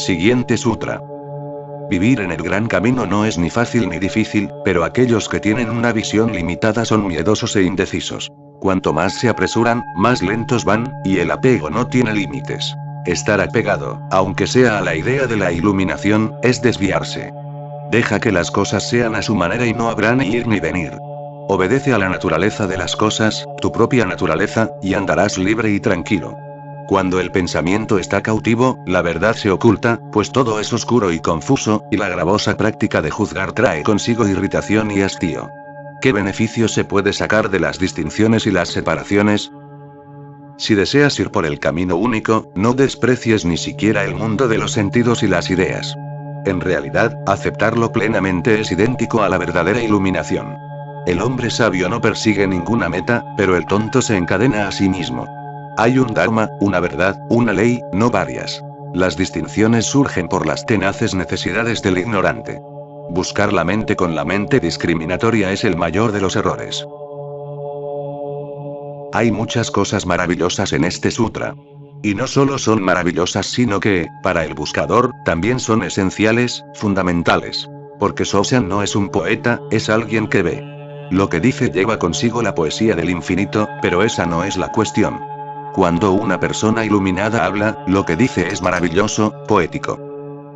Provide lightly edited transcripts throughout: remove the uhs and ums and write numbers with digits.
Siguiente sutra. Vivir en el gran camino no es ni fácil ni difícil, pero aquellos que tienen una visión limitada son miedosos e indecisos. Cuanto más se apresuran, más lentos van, y el apego no tiene límites. Estar apegado, aunque sea a la idea de la iluminación, es desviarse. Deja que las cosas sean a su manera y no habrá ni ir ni venir. Obedece a la naturaleza de las cosas, tu propia naturaleza, y andarás libre y tranquilo. Cuando el pensamiento está cautivo, la verdad se oculta, pues todo es oscuro y confuso, y la gravosa práctica de juzgar trae consigo irritación y hastío. ¿Qué beneficio se puede sacar de las distinciones y las separaciones? Si deseas ir por el camino único, no desprecies ni siquiera el mundo de los sentidos y las ideas. En realidad, aceptarlo plenamente es idéntico a la verdadera iluminación. El hombre sabio no persigue ninguna meta, pero el tonto se encadena a sí mismo. Hay un dharma, una verdad, una ley, no varias. Las distinciones surgen por las tenaces necesidades del ignorante. Buscar la mente con la mente discriminatoria es el mayor de los errores. Hay muchas cosas maravillosas en este sutra. Y no solo son maravillosas sino que, para el buscador, también son esenciales, fundamentales. Porque Shoshan no es un poeta, es alguien que ve. Lo que dice lleva consigo la poesía del infinito, pero esa no es la cuestión. Cuando una persona iluminada habla, lo que dice es maravilloso, poético.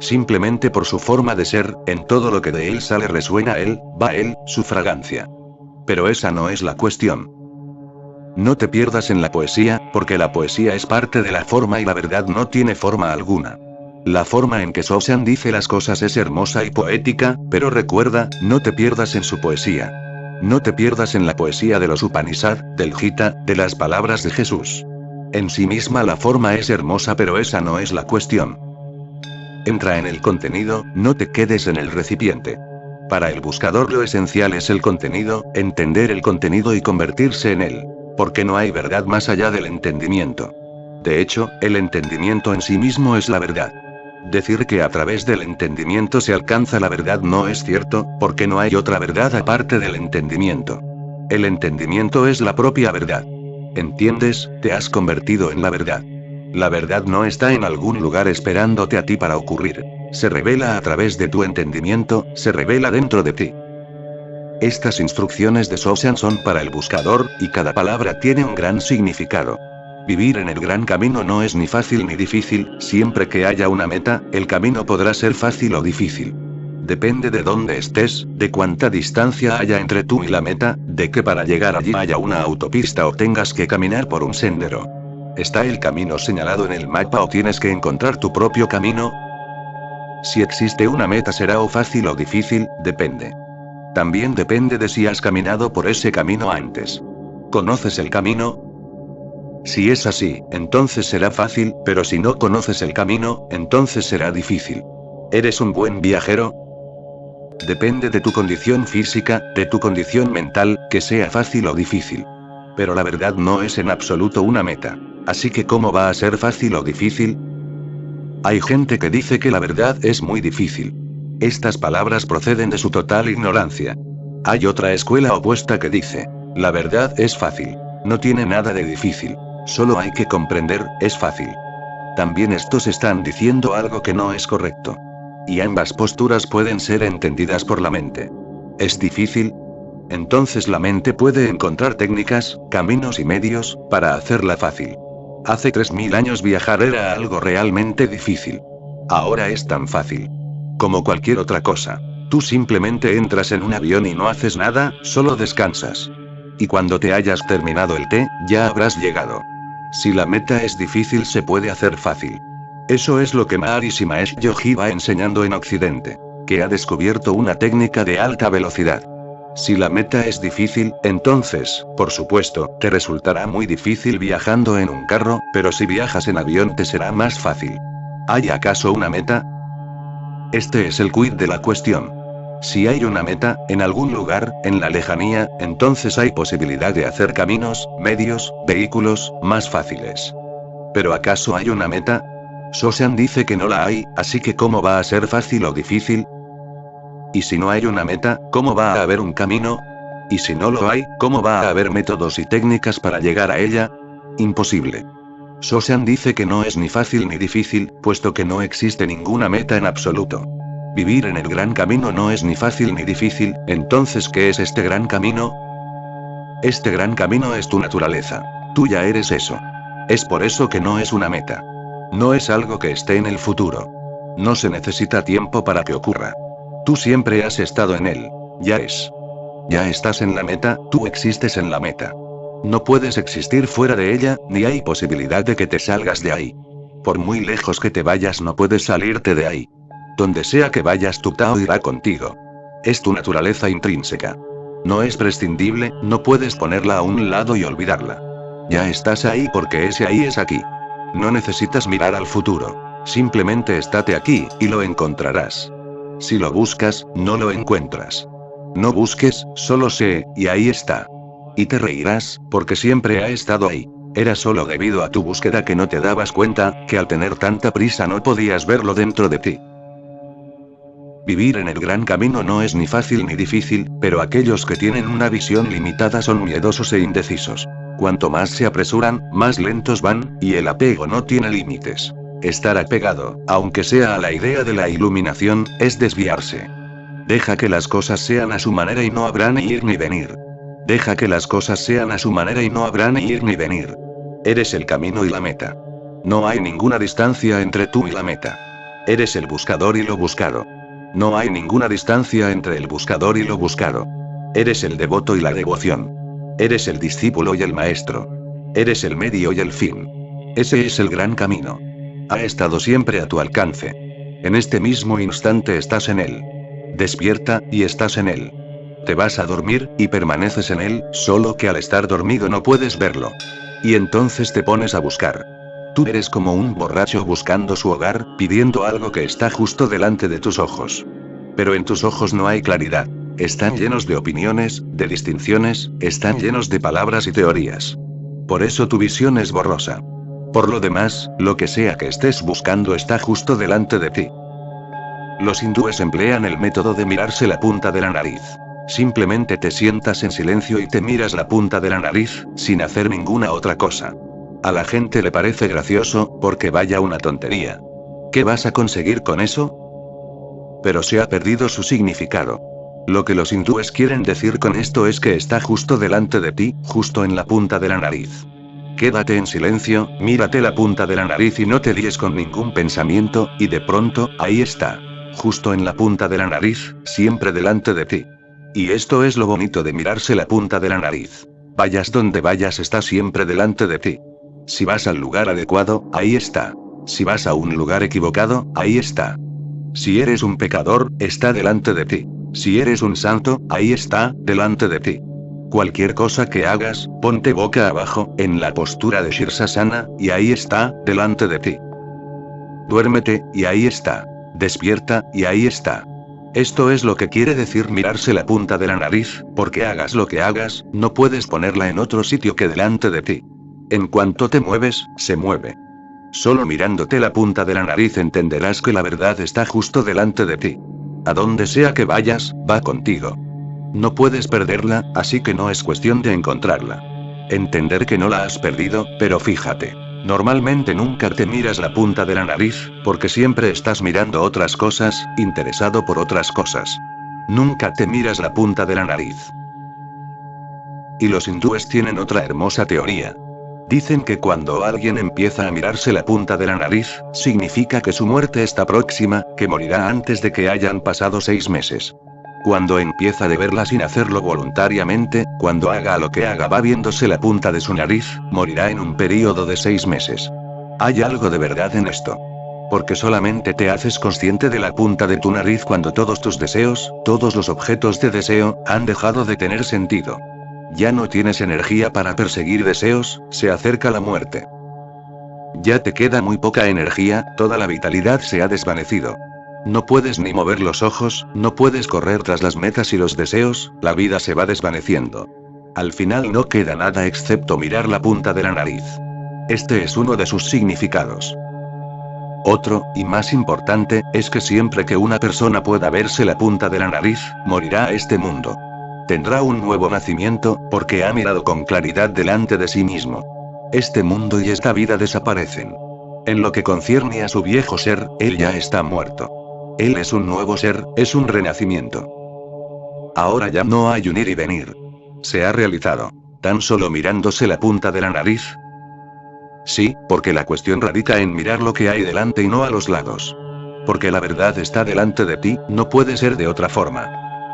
Simplemente por su forma de ser, en todo lo que de él sale resuena él, va él, su fragancia. Pero esa no es la cuestión. No te pierdas en la poesía, porque la poesía es parte de la forma y la verdad no tiene forma alguna. La forma en que Shoshan dice las cosas es hermosa y poética, pero recuerda, no te pierdas en su poesía. No te pierdas en la poesía de los Upanishad, del Gita, de las palabras de Jesús. En sí misma la forma es hermosa, pero esa no es la cuestión. Entra en el contenido, no te quedes en el recipiente. Para el buscador lo esencial es el contenido, entender el contenido y convertirse en él. Porque no hay verdad más allá del entendimiento. De hecho, el entendimiento en sí mismo es la verdad. Decir que a través del entendimiento se alcanza la verdad no es cierto, porque no hay otra verdad aparte del entendimiento. El entendimiento es la propia verdad. ¿Entiendes? Te has convertido en la verdad. La verdad no está en algún lugar esperándote a ti para ocurrir. Se revela a través de tu entendimiento, se revela dentro de ti. Estas instrucciones de Shoshan son para el buscador, y cada palabra tiene un gran significado. Vivir en el gran camino no es ni fácil ni difícil, siempre que haya una meta, el camino podrá ser fácil o difícil. Depende de dónde estés, de cuánta distancia haya entre tú y la meta, de que para llegar allí haya una autopista o tengas que caminar por un sendero. ¿Está el camino señalado en el mapa o tienes que encontrar tu propio camino? Si existe una meta será o fácil o difícil, depende. También depende de si has caminado por ese camino antes. ¿Conoces el camino? Si es así, entonces será fácil, pero si no conoces el camino, entonces será difícil. ¿Eres un buen viajero? Depende de tu condición física, de tu condición mental, que sea fácil o difícil. Pero la verdad no es en absoluto una meta. Así que ¿cómo va a ser fácil o difícil? Hay gente que dice que la verdad es muy difícil. Estas palabras proceden de su total ignorancia. Hay otra escuela opuesta que dice, la verdad es fácil. No tiene nada de difícil. Solo hay que comprender, es fácil. También estos están diciendo algo que no es correcto. Y ambas posturas pueden ser entendidas por la mente. ¿Es difícil? Entonces la mente puede encontrar técnicas, caminos y medios, para hacerla fácil. Hace 3000 años viajar era algo realmente difícil. Ahora es tan fácil. Como cualquier otra cosa. Tú simplemente entras en un avión y no haces nada, solo descansas. Y cuando te hayas terminado el té, ya habrás llegado. Si la meta es difícil se puede hacer fácil. Eso es lo que Maharishi Mahesh Yogi va enseñando en Occidente. Que ha descubierto una técnica de alta velocidad. Si la meta es difícil, entonces, por supuesto, te resultará muy difícil viajando en un carro, pero si viajas en avión te será más fácil. ¿Hay acaso una meta? Este es el quid de la cuestión. Si hay una meta, en algún lugar, en la lejanía, entonces hay posibilidad de hacer caminos, medios, vehículos, más fáciles. ¿Pero acaso hay una meta? Shoshan dice que no la hay, así que ¿cómo va a ser fácil o difícil? Y si no hay una meta, ¿cómo va a haber un camino? Y si no lo hay, ¿cómo va a haber métodos y técnicas para llegar a ella? Imposible. Sosan dice que no es ni fácil ni difícil, puesto que no existe ninguna meta en absoluto. Vivir en el gran camino no es ni fácil ni difícil, entonces ¿qué es este gran camino? Este gran camino es tu naturaleza. Tú ya eres eso. Es por eso que no es una meta. No es algo que esté en el futuro. No se necesita tiempo para que ocurra. Tú siempre has estado en él. Ya es. Ya estás en la meta, tú existes en la meta. No puedes existir fuera de ella, ni hay posibilidad de que te salgas de ahí. Por muy lejos que te vayas no puedes salirte de ahí. Donde sea que vayas tu Tao irá contigo. Es tu naturaleza intrínseca. No es prescindible, no puedes ponerla a un lado y olvidarla. Ya estás ahí porque ese ahí es aquí. No necesitas mirar al futuro. Simplemente estate aquí, y lo encontrarás. Si lo buscas, no lo encuentras. No busques, solo sé, y ahí está. Y te reirás, porque siempre ha estado ahí. Era solo debido a tu búsqueda que no te dabas cuenta, que al tener tanta prisa no podías verlo dentro de ti. Vivir en el gran camino no es ni fácil ni difícil, pero aquellos que tienen una visión limitada son miedosos e indecisos. Cuanto más se apresuran, más lentos van, y el apego no tiene límites. Estar apegado, aunque sea a la idea de la iluminación, es desviarse. Deja que las cosas sean a su manera y no habrá ni ir ni venir. Deja que las cosas sean a su manera y no habrá ni ir ni venir. Eres el camino y la meta. No hay ninguna distancia entre tú y la meta. Eres el buscador y lo buscado. No hay ninguna distancia entre el buscador y lo buscado. Eres el devoto y la devoción. Eres el discípulo y el maestro. Eres el medio y el fin. Ese es el gran camino. Ha estado siempre a tu alcance. En este mismo instante estás en él. Despierta, y estás en él. Te vas a dormir, y permaneces en él, solo que al estar dormido no puedes verlo. Y entonces te pones a buscar. Tú eres como un borracho buscando su hogar, pidiendo algo que está justo delante de tus ojos. Pero en tus ojos no hay claridad. Están llenos de opiniones, de distinciones, están llenos de palabras y teorías. Por eso tu visión es borrosa. Por lo demás, lo que sea que estés buscando está justo delante de ti. Los hindúes emplean el método de mirarse la punta de la nariz. Simplemente te sientas en silencio y te miras la punta de la nariz, sin hacer ninguna otra cosa. A la gente le parece gracioso, porque vaya una tontería. ¿Qué vas a conseguir con eso? Pero se ha perdido su significado. Lo que los hindúes quieren decir con esto es que está justo delante de ti, justo en la punta de la nariz. Quédate en silencio, mírate la punta de la nariz y no te líes con ningún pensamiento, y de pronto, ahí está. Justo en la punta de la nariz, siempre delante de ti. Y esto es lo bonito de mirarse la punta de la nariz. Vayas donde vayas está siempre delante de ti. Si vas al lugar adecuado, ahí está. Si vas a un lugar equivocado, ahí está. Si eres un pecador, está delante de ti. Si eres un santo, ahí está, delante de ti. Cualquier cosa que hagas, ponte boca abajo, en la postura de Shirsasana, y ahí está, delante de ti. Duérmete, y ahí está. Despierta, y ahí está. Esto es lo que quiere decir mirarse la punta de la nariz, porque hagas lo que hagas, no puedes ponerla en otro sitio que delante de ti. En cuanto te mueves, se mueve. Solo mirándote la punta de la nariz entenderás que la verdad está justo delante de ti. A donde sea que vayas, va contigo. No puedes perderla, así que no es cuestión de encontrarla. Entender que no la has perdido, pero fíjate. Normalmente nunca te miras la punta de la nariz, porque siempre estás mirando otras cosas, interesado por otras cosas. Nunca te miras la punta de la nariz. Y los hindúes tienen otra hermosa teoría. Dicen que cuando alguien empieza a mirarse la punta de la nariz, significa que su muerte está próxima, que morirá antes de que hayan pasado 6 meses. Cuando empieza de verla sin hacerlo voluntariamente, cuando haga lo que haga va viéndose la punta de su nariz, morirá en un período de 6 meses. Hay algo de verdad en esto. Porque solamente te haces consciente de la punta de tu nariz cuando todos tus deseos, todos los objetos de deseo, han dejado de tener sentido. Ya no tienes energía para perseguir deseos, se acerca la muerte. Ya te queda muy poca energía, toda la vitalidad se ha desvanecido. No puedes ni mover los ojos, no puedes correr tras las metas y los deseos, la vida se va desvaneciendo. Al final no queda nada excepto mirar la punta de la nariz. Este es uno de sus significados. Otro, y más importante, es que siempre que una persona pueda verse la punta de la nariz, morirá a este mundo. Tendrá un nuevo nacimiento, porque ha mirado con claridad delante de sí mismo. Este mundo y esta vida desaparecen. En lo que concierne a su viejo ser, él ya está muerto. Él es un nuevo ser, es un renacimiento. Ahora ya no hay un ir y venir. Se ha realizado. Tan solo mirándose la punta de la nariz. Sí, porque la cuestión radica en mirar lo que hay delante y no a los lados. Porque la verdad está delante de ti, no puede ser de otra forma.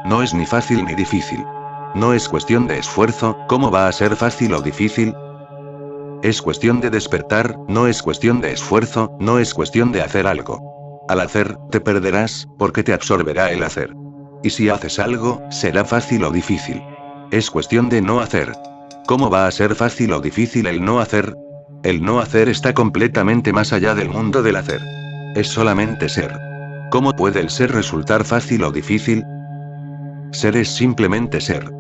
No es ni fácil ni difícil. No es cuestión de esfuerzo, ¿cómo va a ser fácil o difícil? Es cuestión de despertar, no es cuestión de esfuerzo, no es cuestión de hacer algo. Al hacer, te perderás, porque te absorberá el hacer. Y si haces algo, será fácil o difícil. Es cuestión de no hacer. ¿Cómo va a ser fácil o difícil el no hacer? El no hacer está completamente más allá del mundo del hacer. Es solamente ser. ¿Cómo puede el ser resultar fácil o difícil? Ser es simplemente ser.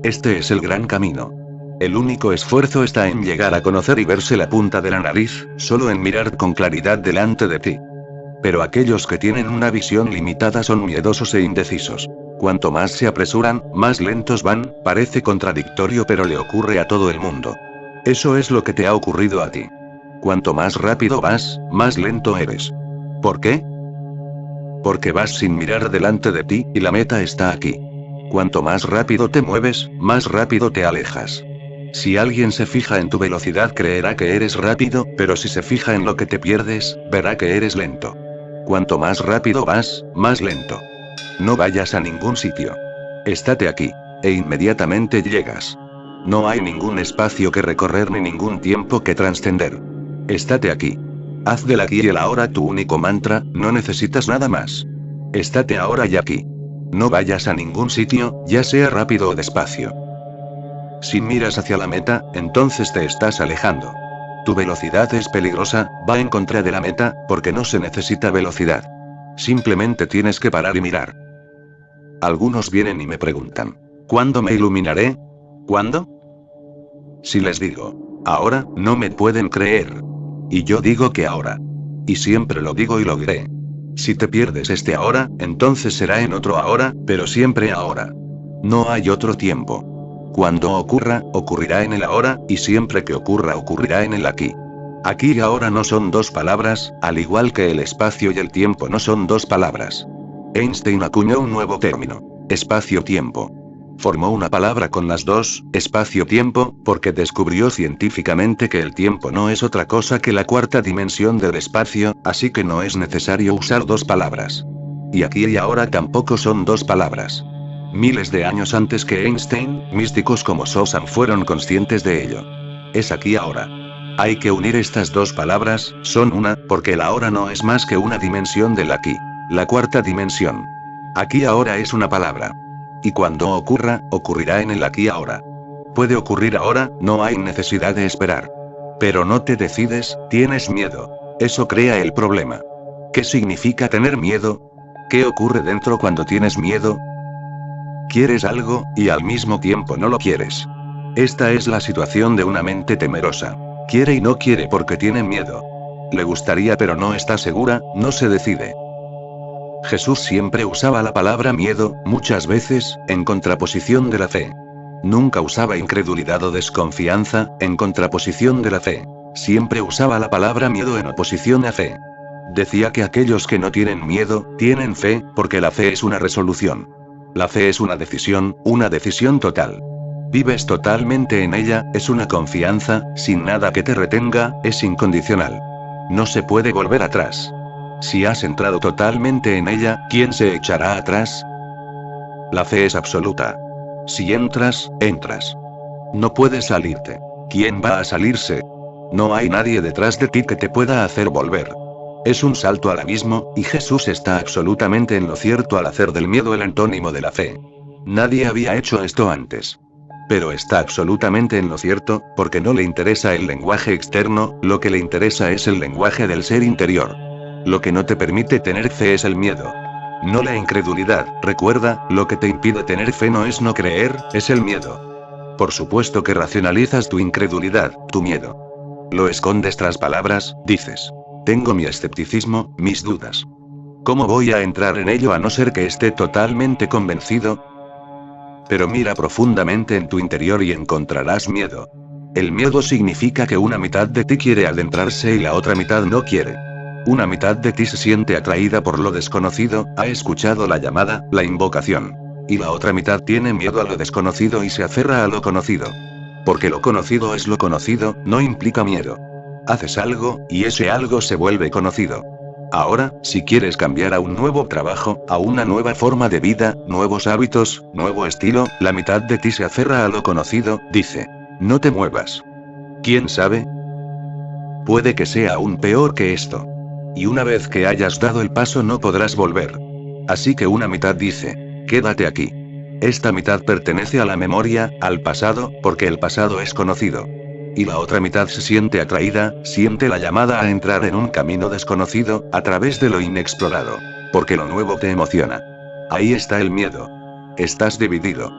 Este es el gran camino. El único esfuerzo está en llegar a conocer y verse la punta de la nariz, solo en mirar con claridad delante de ti. Pero aquellos que tienen una visión limitada son miedosos e indecisos. Cuanto más se apresuran, más lentos van, parece contradictorio pero le ocurre a todo el mundo. Eso es lo que te ha ocurrido a ti. Cuanto más rápido vas, más lento eres. ¿Por qué? Porque vas sin mirar delante de ti, y la meta está aquí. Cuanto más rápido te mueves, más rápido te alejas. Si alguien se fija en tu velocidad creerá que eres rápido, pero si se fija en lo que te pierdes, verá que eres lento. Cuanto más rápido vas, más lento. No vayas a ningún sitio. Estate aquí. E inmediatamente llegas. No hay ningún espacio que recorrer ni ningún tiempo que trascender. Estate aquí. Haz del aquí y el ahora tu único mantra, no necesitas nada más. Estate ahora y aquí. No vayas a ningún sitio, ya sea rápido o despacio. Si miras hacia la meta, entonces te estás alejando. Tu velocidad es peligrosa, va en contra de la meta, porque no se necesita velocidad. Simplemente tienes que parar y mirar. Algunos vienen y me preguntan, ¿cuándo me iluminaré? ¿Cuándo? Si les digo, ahora, no me pueden creer. Y yo digo que ahora. Y siempre lo digo y lo diré. Si te pierdes este ahora, entonces será en otro ahora, pero siempre ahora. No hay otro tiempo. Cuando ocurra, ocurrirá en el ahora, y siempre que ocurra ocurrirá en el aquí. Aquí y ahora no son dos palabras, al igual que el espacio y el tiempo no son dos palabras. Einstein acuñó un nuevo término, espacio-tiempo. Formó una palabra con las dos, espacio-tiempo, porque descubrió científicamente que el tiempo no es otra cosa que la cuarta dimensión del espacio, así que no es necesario usar dos palabras. Y aquí y ahora tampoco son dos palabras. Miles de años antes que Einstein, místicos como Sosan fueron conscientes de ello. Es aquí ahora. Hay que unir estas dos palabras, son una, porque el ahora no es más que una dimensión del aquí. La cuarta dimensión. Aquí ahora es una palabra. Y cuando ocurra, ocurrirá en el aquí ahora. Puede ocurrir ahora, no hay necesidad de esperar. Pero no te decides, tienes miedo. Eso crea el problema. ¿Qué significa tener miedo? ¿Qué ocurre dentro cuando tienes miedo? Quieres algo, y al mismo tiempo no lo quieres. Esta es la situación de una mente temerosa. Quiere y no quiere porque tiene miedo. Le gustaría pero no está segura, no se decide. Jesús siempre usaba la palabra miedo, muchas veces, en contraposición de la fe. Nunca usaba incredulidad o desconfianza, en contraposición de la fe. Siempre usaba la palabra miedo en oposición a fe. Decía que aquellos que no tienen miedo, tienen fe, porque la fe es una resolución. La fe es una decisión total. Vives totalmente en ella, es una confianza, sin nada que te retenga, es incondicional. No se puede volver atrás. Si has entrado totalmente en ella, ¿quién se echará atrás? La fe es absoluta. Si entras, entras. No puedes salirte. ¿Quién va a salirse? No hay nadie detrás de ti que te pueda hacer volver. Es un salto al abismo, y Jesús está absolutamente en lo cierto al hacer del miedo el antónimo de la fe. Nadie había hecho esto antes. Pero está absolutamente en lo cierto, porque no le interesa el lenguaje externo, lo que le interesa es el lenguaje del ser interior. Lo que no te permite tener fe es el miedo. No la incredulidad, recuerda, lo que te impide tener fe no es no creer, es el miedo. Por supuesto que racionalizas tu incredulidad, tu miedo. Lo escondes tras palabras, dices. Tengo mi escepticismo, mis dudas. ¿Cómo voy a entrar en ello a no ser que esté totalmente convencido? Pero mira profundamente en tu interior y encontrarás miedo. El miedo significa que una mitad de ti quiere adentrarse y la otra mitad no quiere. Una mitad de ti se siente atraída por lo desconocido, ha escuchado la llamada, la invocación. Y la otra mitad tiene miedo a lo desconocido y se aferra a lo conocido. Porque lo conocido es lo conocido, no implica miedo. Haces algo, y ese algo se vuelve conocido. Ahora, si quieres cambiar a un nuevo trabajo, a una nueva forma de vida, nuevos hábitos, nuevo estilo, la mitad de ti se aferra a lo conocido, dice. No te muevas. ¿Quién sabe? Puede que sea aún peor que esto. Y una vez que hayas dado el paso no podrás volver. Así que una mitad dice, quédate aquí. Esta mitad pertenece a la memoria, al pasado, porque el pasado es conocido. Y la otra mitad se siente atraída, siente la llamada a entrar en un camino desconocido, a través de lo inexplorado. Porque lo nuevo te emociona. Ahí está el miedo. Estás dividido.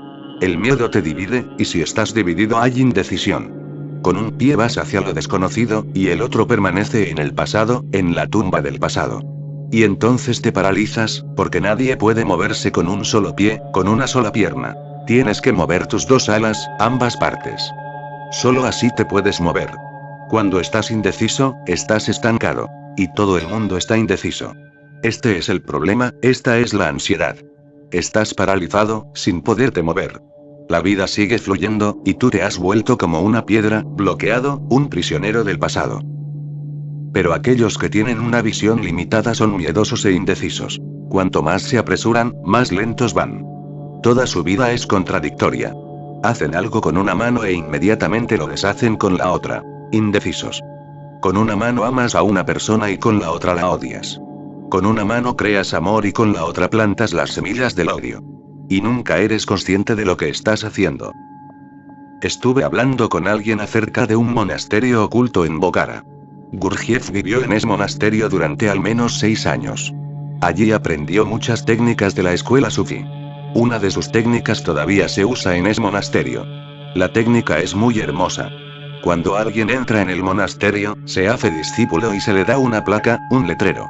El miedo te divide, y si estás dividido hay indecisión. Con un pie vas hacia lo desconocido, y el otro permanece en el pasado, en la tumba del pasado. Y entonces te paralizas, porque nadie puede moverse con un solo pie, con una sola pierna. Tienes que mover tus dos alas, ambas partes. Solo así te puedes mover. Cuando estás indeciso, estás estancado. Y todo el mundo está indeciso. Este es el problema, esta es la ansiedad. Estás paralizado, sin poderte mover. La vida sigue fluyendo, y tú te has vuelto como una piedra, bloqueado, un prisionero del pasado. Pero aquellos que tienen una visión limitada son miedosos e indecisos. Cuanto más se apresuran, más lentos van. Toda su vida es contradictoria. Hacen algo con una mano e inmediatamente lo deshacen con la otra. Indecisos. Con una mano amas a una persona y con la otra la odias. Con una mano creas amor y con la otra plantas las semillas del odio. Y nunca eres consciente de lo que estás haciendo. Estuve hablando con alguien acerca de un monasterio oculto en Bokhara. Gurdjieff vivió en ese monasterio durante al menos 6 años. Allí aprendió muchas técnicas de la escuela sufí. Una de sus técnicas todavía se usa en ese monasterio. La técnica es muy hermosa. Cuando alguien entra en el monasterio, se hace discípulo y se le da una placa, un letrero.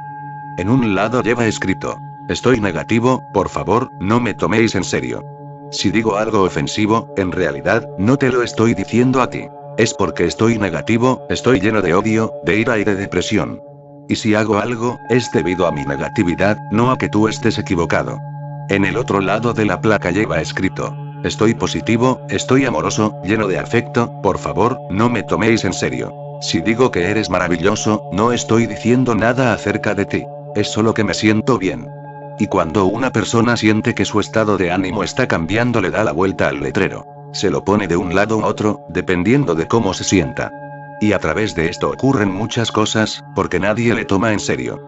En un lado lleva escrito: estoy negativo, por favor, no me toméis en serio. Si digo algo ofensivo, en realidad, no te lo estoy diciendo a ti. Es porque estoy negativo, estoy lleno de odio, de ira y de depresión. Y si hago algo, es debido a mi negatividad, no a que tú estés equivocado. En el otro lado de la placa lleva escrito: estoy positivo, estoy amoroso, lleno de afecto, por favor, no me toméis en serio. Si digo que eres maravilloso, no estoy diciendo nada acerca de ti. Es solo que me siento bien. Y cuando una persona siente que su estado de ánimo está cambiando, le da la vuelta al letrero. Se lo pone de un lado a otro, dependiendo de cómo se sienta. Y a través de esto ocurren muchas cosas, porque nadie le toma en serio.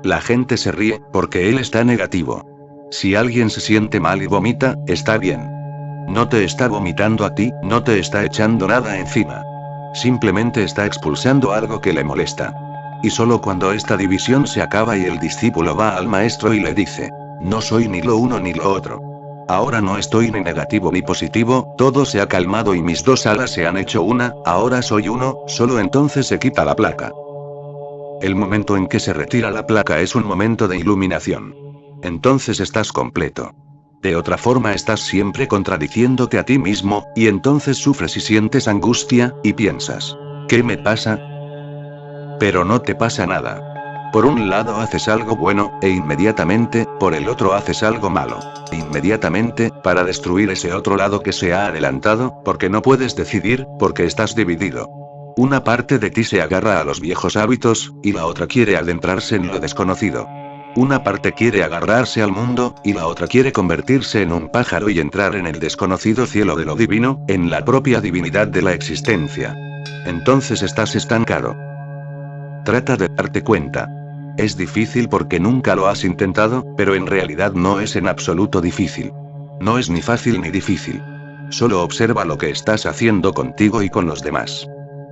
La gente se ríe, porque él está negativo. Si alguien se siente mal y vomita, está bien. No te está vomitando a ti, no te está echando nada encima. Simplemente está expulsando algo que le molesta. Y solo cuando esta división se acaba y el discípulo va al maestro y le dice: no soy ni lo uno ni lo otro. Ahora no estoy ni negativo ni positivo, todo se ha calmado y mis dos alas se han hecho una, ahora soy uno, solo entonces se quita la placa. El momento en que se retira la placa es un momento de iluminación. Entonces estás completo. De otra forma estás siempre contradiciéndote a ti mismo, y entonces sufres y sientes angustia, y piensas: ¿qué me pasa? Pero no te pasa nada. Por un lado haces algo bueno, e inmediatamente, por el otro haces algo malo. Inmediatamente, para destruir ese otro lado que se ha adelantado, porque no puedes decidir, porque estás dividido. Una parte de ti se agarra a los viejos hábitos, y la otra quiere adentrarse en lo desconocido. Una parte quiere agarrarse al mundo, y la otra quiere convertirse en un pájaro y entrar en el desconocido cielo de lo divino, en la propia divinidad de la existencia. Entonces estás estancado. Trata de darte cuenta. Es difícil porque nunca lo has intentado, pero en realidad no es en absoluto difícil. No es ni fácil ni difícil. Solo observa lo que estás haciendo contigo y con los demás.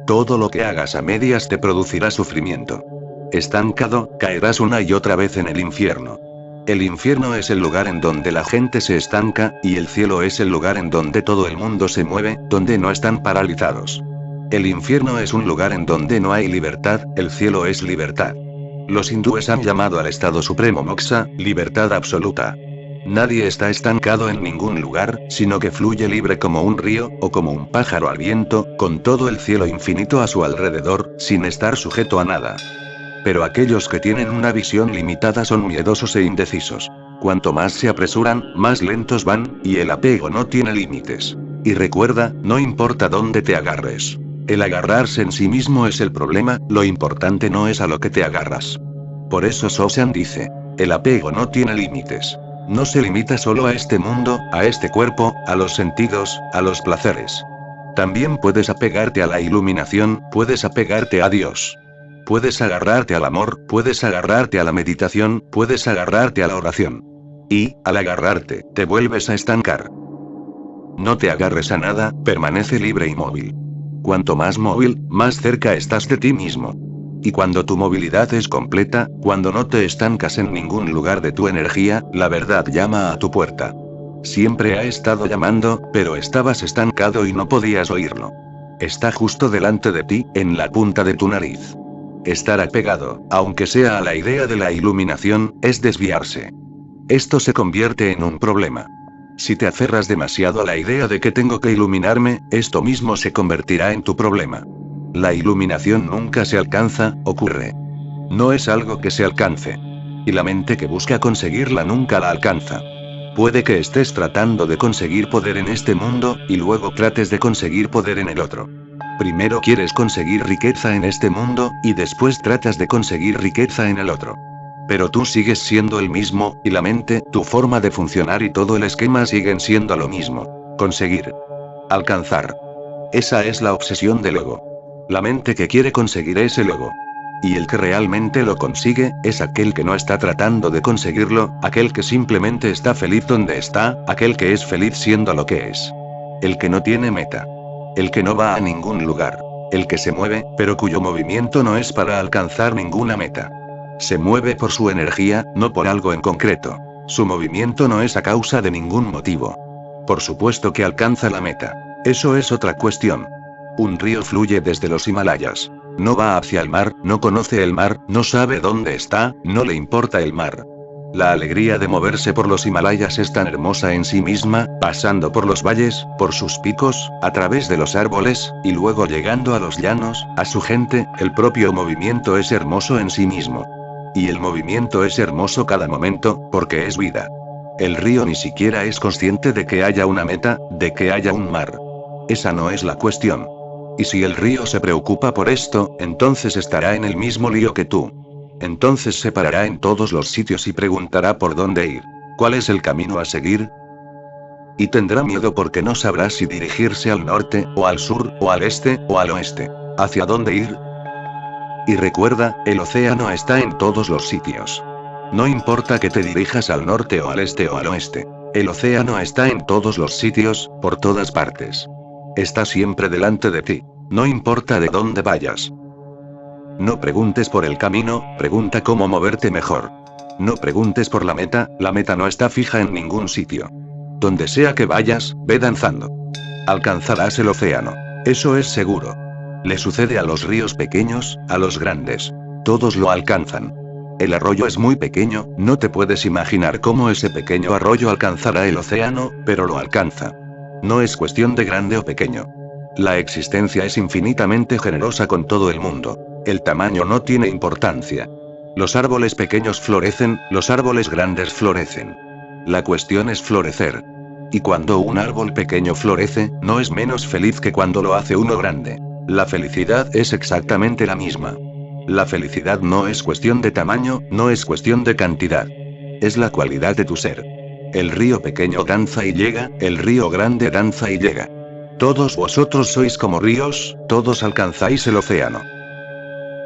Todo lo que hagas a medias te producirá sufrimiento. Estancado, caerás una y otra vez en el infierno. El infierno es el lugar en donde la gente se estanca, y el cielo es el lugar en donde todo el mundo se mueve, donde no están paralizados. El infierno es un lugar en donde no hay libertad, el cielo es libertad. Los hindúes han llamado al estado supremo moksha, libertad absoluta. Nadie está estancado en ningún lugar, sino que fluye libre como un río, o como un pájaro al viento, con todo el cielo infinito a su alrededor, sin estar sujeto a nada. Pero aquellos que tienen una visión limitada son miedosos e indecisos. Cuanto más se apresuran, más lentos van, y el apego no tiene límites. Y recuerda, no importa dónde te agarres. El agarrarse en sí mismo es el problema, lo importante no es a lo que te agarras. Por eso Sosan dice, el apego no tiene límites. No se limita solo a este mundo, a este cuerpo, a los sentidos, a los placeres. También puedes apegarte a la iluminación, puedes apegarte a Dios. Puedes agarrarte al amor, puedes agarrarte a la meditación, puedes agarrarte a la oración. Y, al agarrarte, te vuelves a estancar. No te agarres a nada, permanece libre y móvil. Cuanto más móvil, más cerca estás de ti mismo. Y cuando tu movilidad es completa, cuando no te estancas en ningún lugar de tu energía, la verdad llama a tu puerta. Siempre ha estado llamando, pero estabas estancado y no podías oírlo. Está justo delante de ti, en la punta de tu nariz. Estar apegado, aunque sea a la idea de la iluminación, es desviarse. Esto se convierte en un problema. Si te aferras demasiado a la idea de que tengo que iluminarme, esto mismo se convertirá en tu problema. La iluminación nunca se alcanza, ocurre. No es algo que se alcance. Y la mente que busca conseguirla nunca la alcanza. Puede que estés tratando de conseguir poder en este mundo, y luego trates de conseguir poder en el otro. Primero quieres conseguir riqueza en este mundo, y después tratas de conseguir riqueza en el otro. Pero tú sigues siendo el mismo, y la mente, tu forma de funcionar y todo el esquema siguen siendo lo mismo. Conseguir. Alcanzar. Esa es la obsesión del ego. La mente que quiere conseguir es el ego. Y el que realmente lo consigue, es aquel que no está tratando de conseguirlo, aquel que simplemente está feliz donde está, aquel que es feliz siendo lo que es. El que no tiene meta. El que no va a ningún lugar. El que se mueve, pero cuyo movimiento no es para alcanzar ninguna meta. Se mueve por su energía, no por algo en concreto. Su movimiento no es a causa de ningún motivo. Por supuesto que alcanza la meta. Eso es otra cuestión. Un río fluye desde los Himalayas. No va hacia el mar, no conoce el mar, no sabe dónde está, no le importa el mar. La alegría de moverse por los Himalayas es tan hermosa en sí misma, pasando por los valles, por sus picos, a través de los árboles, y luego llegando a los llanos, a su gente, el propio movimiento es hermoso en sí mismo. Y el movimiento es hermoso cada momento, porque es vida. El río ni siquiera es consciente de que haya una meta, de que haya un mar. Esa no es la cuestión. Y si el río se preocupa por esto, entonces estará en el mismo lío que tú. Entonces se parará en todos los sitios y preguntará por dónde ir. ¿Cuál es el camino a seguir? Y tendrá miedo porque no sabrá si dirigirse al norte, o al sur, o al este, o al oeste. ¿Hacia dónde ir? Y recuerda, el océano está en todos los sitios. No importa que te dirijas al norte o al este o al oeste. El océano está en todos los sitios, por todas partes. Está siempre delante de ti. No importa de dónde vayas. No preguntes por el camino, pregunta cómo moverte mejor. No preguntes por la meta no está fija en ningún sitio. Donde sea que vayas, ve danzando. Alcanzarás el océano. Eso es seguro. Le sucede a los ríos pequeños, a los grandes. Todos lo alcanzan. El arroyo es muy pequeño, no te puedes imaginar cómo ese pequeño arroyo alcanzará el océano, pero lo alcanza. No es cuestión de grande o pequeño. La existencia es infinitamente generosa con todo el mundo. El tamaño no tiene importancia. Los árboles pequeños florecen, los árboles grandes florecen. La cuestión es florecer. Y cuando un árbol pequeño florece, no es menos feliz que cuando lo hace uno grande. La felicidad es exactamente la misma. La felicidad no es cuestión de tamaño, no es cuestión de cantidad. Es la cualidad de tu ser. El río pequeño danza y llega, el río grande danza y llega. Todos vosotros sois como ríos, todos alcanzáis el océano.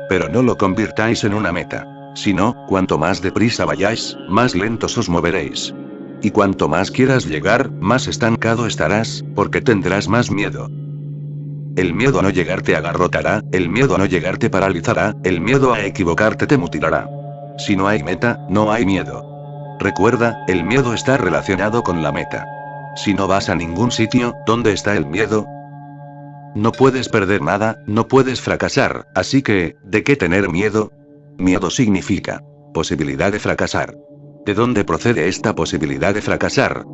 Pero no lo convirtáis en una meta. Si no, cuanto más deprisa vayáis, más lentos os moveréis. Y cuanto más quieras llegar, más estancado estarás, porque tendrás más miedo. El miedo a no llegar te agarrotará, el miedo a no llegar te paralizará, el miedo a equivocarte te mutilará. Si no hay meta, no hay miedo. Recuerda, el miedo está relacionado con la meta. Si no vas a ningún sitio, ¿dónde está el miedo? No puedes perder nada, no puedes fracasar, así que, ¿de qué tener miedo? Miedo significa posibilidad de fracasar. ¿De dónde procede esta posibilidad de fracasar?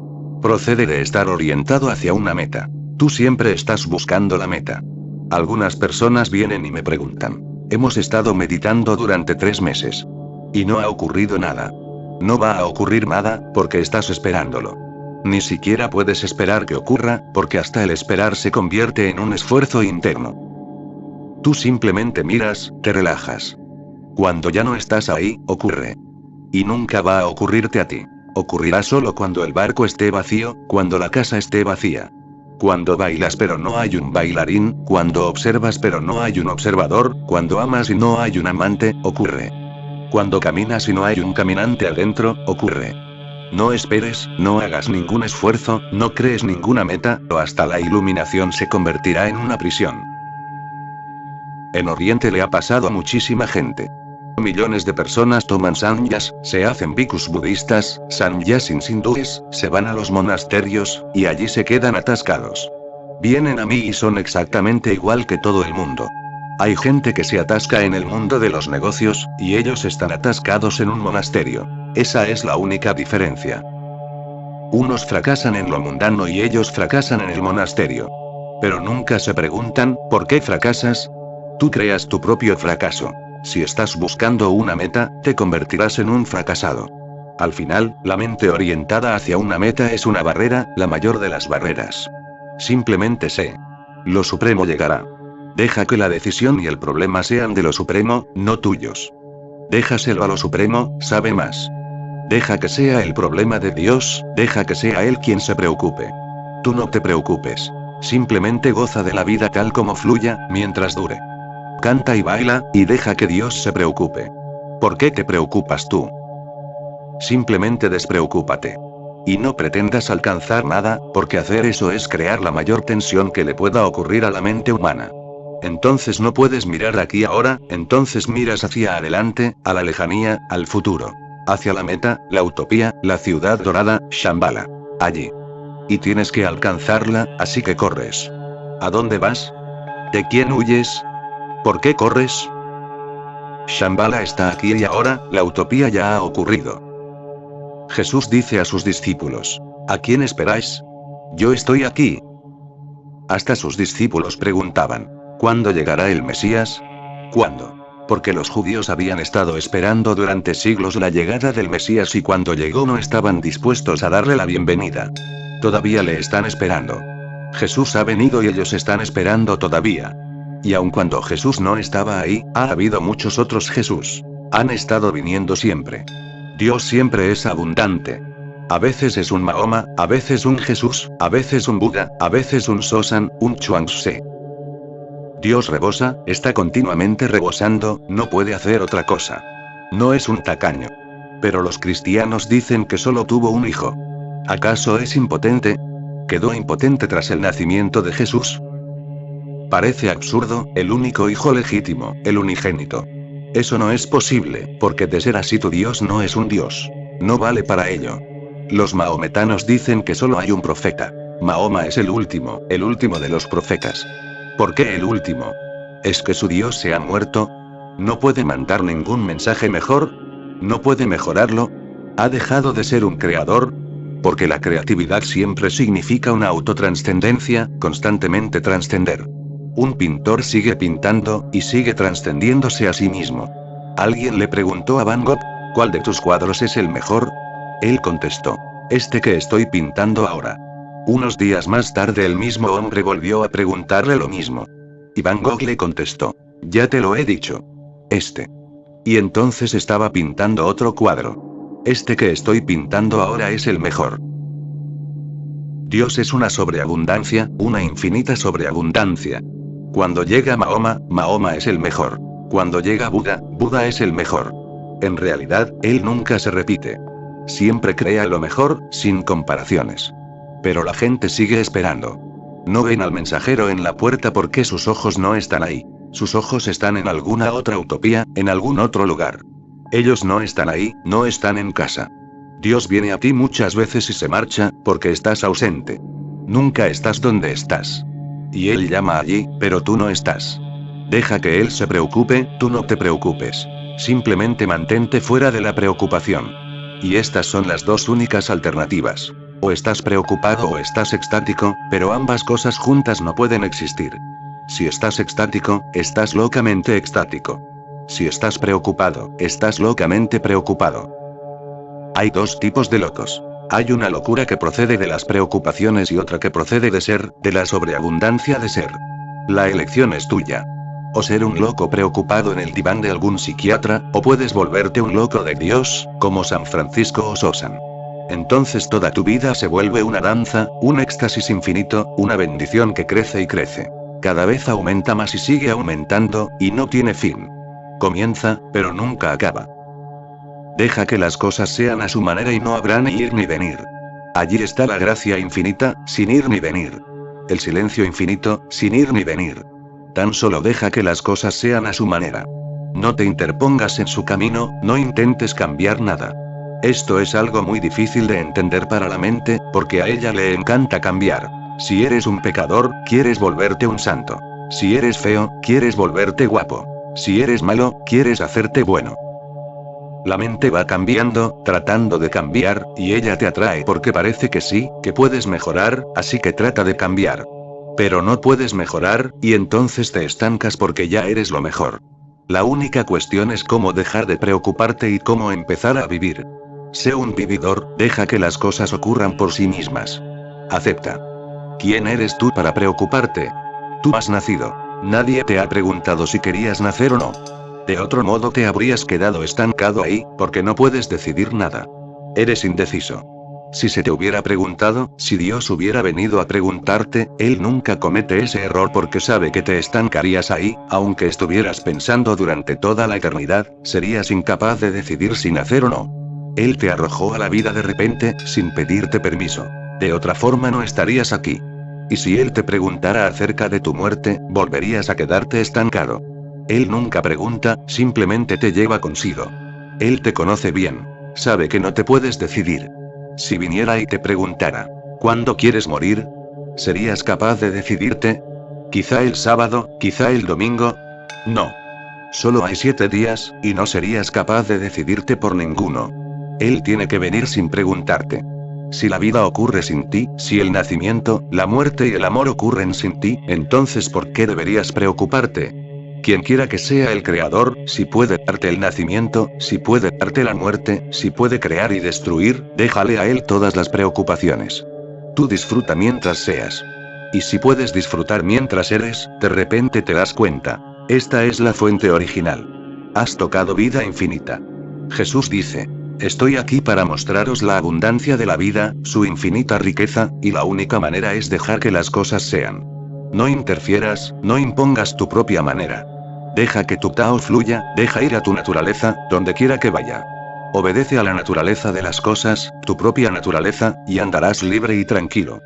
Procede de estar orientado hacia una meta. Tú siempre estás buscando la meta. Algunas personas vienen y me preguntan: hemos estado meditando durante 3 meses. Y no ha ocurrido nada. No va a ocurrir nada, porque estás esperándolo. Ni siquiera puedes esperar que ocurra, porque hasta el esperar se convierte en un esfuerzo interno. Tú simplemente miras, te relajas. Cuando ya no estás ahí, ocurre. Y nunca va a ocurrirte a ti. Ocurrirá solo cuando el barco esté vacío, cuando la casa esté vacía. Cuando bailas pero no hay un bailarín, cuando observas pero no hay un observador, cuando amas y no hay un amante, ocurre. Cuando caminas y no hay un caminante adentro, ocurre. No esperes, no hagas ningún esfuerzo, no crees ninguna meta, o hasta la iluminación se convertirá en una prisión. En Oriente le ha pasado a muchísima gente. Millones de personas toman sannyas, se hacen bhikkhus budistas, sannyasins hindúes, se van a los monasterios, y allí se quedan atascados. Vienen a mí y son exactamente igual que todo el mundo. Hay gente que se atasca en el mundo de los negocios, y ellos están atascados en un monasterio. Esa es la única diferencia. Unos fracasan en lo mundano y ellos fracasan en el monasterio. Pero nunca se preguntan, ¿por qué fracasas? Tú creas tu propio fracaso. Si estás buscando una meta, te convertirás en un fracasado. Al final, la mente orientada hacia una meta es una barrera, la mayor de las barreras. Simplemente sé. Lo supremo llegará. Deja que la decisión y el problema sean de lo supremo, no tuyos. Déjaselo a lo supremo, sabe más. Deja que sea el problema de Dios, deja que sea Él quien se preocupe. Tú no te preocupes. Simplemente goza de la vida tal como fluya, mientras dure. Canta y baila, y deja que Dios se preocupe. ¿Por qué te preocupas tú? Simplemente despreocúpate. Y no pretendas alcanzar nada, porque hacer eso es crear la mayor tensión que le pueda ocurrir a la mente humana. Entonces no puedes mirar aquí ahora, entonces miras hacia adelante, a la lejanía, al futuro. Hacia la meta, la utopía, la ciudad dorada, Shambhala. Allí. Y tienes que alcanzarla, así que corres. ¿A dónde vas? ¿De quién huyes? ¿Por qué corres? Shambhala está aquí y ahora, la utopía ya ha ocurrido. Jesús dice a sus discípulos: ¿a quién esperáis? Yo estoy aquí. Hasta sus discípulos preguntaban: ¿cuándo llegará el Mesías? ¿Cuándo? Porque los judíos habían estado esperando durante siglos la llegada del Mesías y cuando llegó no estaban dispuestos a darle la bienvenida. Todavía le están esperando. Jesús ha venido y ellos están esperando todavía. Y aun cuando Jesús no estaba ahí, ha habido muchos otros Jesús. Han estado viniendo siempre. Dios siempre es abundante. A veces es un Mahoma, a veces un Jesús, a veces un Buda, a veces un Sosan, un Chuang-Tse. Dios rebosa, está continuamente rebosando, no puede hacer otra cosa. No es un tacaño. Pero los cristianos dicen que solo tuvo un hijo. ¿Acaso es impotente? ¿Quedó impotente tras el nacimiento de Jesús? Parece absurdo, el único hijo legítimo, el unigénito. Eso no es posible, porque de ser así tu Dios no es un Dios. No vale para ello. Los maometanos dicen que solo hay un profeta. Mahoma es el último de los profetas. ¿Por qué el último? ¿Es que su Dios se ha muerto? ¿No puede mandar ningún mensaje mejor? ¿No puede mejorarlo? ¿Ha dejado de ser un creador? Porque la creatividad siempre significa una autotranscendencia, constantemente trascender. Un pintor sigue pintando, y sigue trascendiéndose a sí mismo. Alguien le preguntó a Van Gogh: ¿cuál de tus cuadros es el mejor? Él contestó: este que estoy pintando ahora. Unos días más tarde el mismo hombre volvió a preguntarle lo mismo. Y Van Gogh le contestó: ya te lo he dicho. Este. Y entonces estaba pintando otro cuadro. Este que estoy pintando ahora es el mejor. Dios es una sobreabundancia, una infinita sobreabundancia. Cuando llega Mahoma, Mahoma es el mejor. Cuando llega Buda, Buda es el mejor. En realidad, él nunca se repite. Siempre crea lo mejor, sin comparaciones. Pero la gente sigue esperando. No ven al mensajero en la puerta porque sus ojos no están ahí. Sus ojos están en alguna otra utopía, en algún otro lugar. Ellos no están ahí, no están en casa. Dios viene a ti muchas veces y se marcha, porque estás ausente. Nunca estás donde estás. Y Él llama allí, pero tú no estás. Deja que Él se preocupe, tú no te preocupes. Simplemente mantente fuera de la preocupación. Y estas son las dos únicas alternativas. O estás preocupado o estás extático, pero ambas cosas juntas no pueden existir. Si estás extático, estás locamente extático. Si estás preocupado, estás locamente preocupado. Hay dos tipos de locos. Hay una locura que procede de las preocupaciones y otra que procede de ser, de la sobreabundancia de ser. La elección es tuya. O ser un loco preocupado en el diván de algún psiquiatra, o puedes volverte un loco de Dios, como San Francisco o Sosan. Entonces toda tu vida se vuelve una danza, un éxtasis infinito, una bendición que crece y crece. Cada vez aumenta más y sigue aumentando, y no tiene fin. Comienza, pero nunca acaba. Deja que las cosas sean a su manera y no habrá ni ir ni venir. Allí está la gracia infinita, sin ir ni venir. El silencio infinito, sin ir ni venir. Tan solo deja que las cosas sean a su manera. No te interpongas en su camino, no intentes cambiar nada. Esto es algo muy difícil de entender para la mente, porque a ella le encanta cambiar. Si eres un pecador, quieres volverte un santo. Si eres feo, quieres volverte guapo. Si eres malo, quieres hacerte bueno. La mente va cambiando, tratando de cambiar, y ella te atrae porque parece que sí, que puedes mejorar, así que trata de cambiar. Pero no puedes mejorar, y entonces te estancas porque ya eres lo mejor. La única cuestión es cómo dejar de preocuparte y cómo empezar a vivir. Sé un vividor, deja que las cosas ocurran por sí mismas. Acepta. ¿Quién eres tú para preocuparte? Tú has nacido. Nadie te ha preguntado si querías nacer o no. De otro modo te habrías quedado estancado ahí, porque no puedes decidir nada. Eres indeciso. Si se te hubiera preguntado, si Dios hubiera venido a preguntarte, Él nunca comete ese error porque sabe que te estancarías ahí, aunque estuvieras pensando durante toda la eternidad, serías incapaz de decidir si nacer o no. Él te arrojó a la vida de repente, sin pedirte permiso. De otra forma no estarías aquí. Y si Él te preguntara acerca de tu muerte, volverías a quedarte estancado. Él nunca pregunta, simplemente te lleva consigo. Él te conoce bien. Sabe que no te puedes decidir. Si viniera y te preguntara, ¿cuándo quieres morir? ¿Serías capaz de decidirte? ¿Quizá el sábado, quizá el domingo? No. Solo hay 7 días, y no serías capaz de decidirte por ninguno. Él tiene que venir sin preguntarte. Si la vida ocurre sin ti, si el nacimiento, la muerte y el amor ocurren sin ti, entonces ¿por qué deberías preocuparte? Quien quiera que sea el creador, si puede darte el nacimiento, si puede darte la muerte, si puede crear y destruir, déjale a Él todas las preocupaciones. Tú disfruta mientras seas. Y si puedes disfrutar mientras eres, de repente te das cuenta. Esta es la fuente original. Has tocado vida infinita. Jesús dice: estoy aquí para mostraros la abundancia de la vida, su infinita riqueza, y la única manera es dejar que las cosas sean. No interfieras, no impongas tu propia manera. Deja que tu Tao fluya, deja ir a tu naturaleza, donde quiera que vaya. Obedece a la naturaleza de las cosas, tu propia naturaleza, y andarás libre y tranquilo.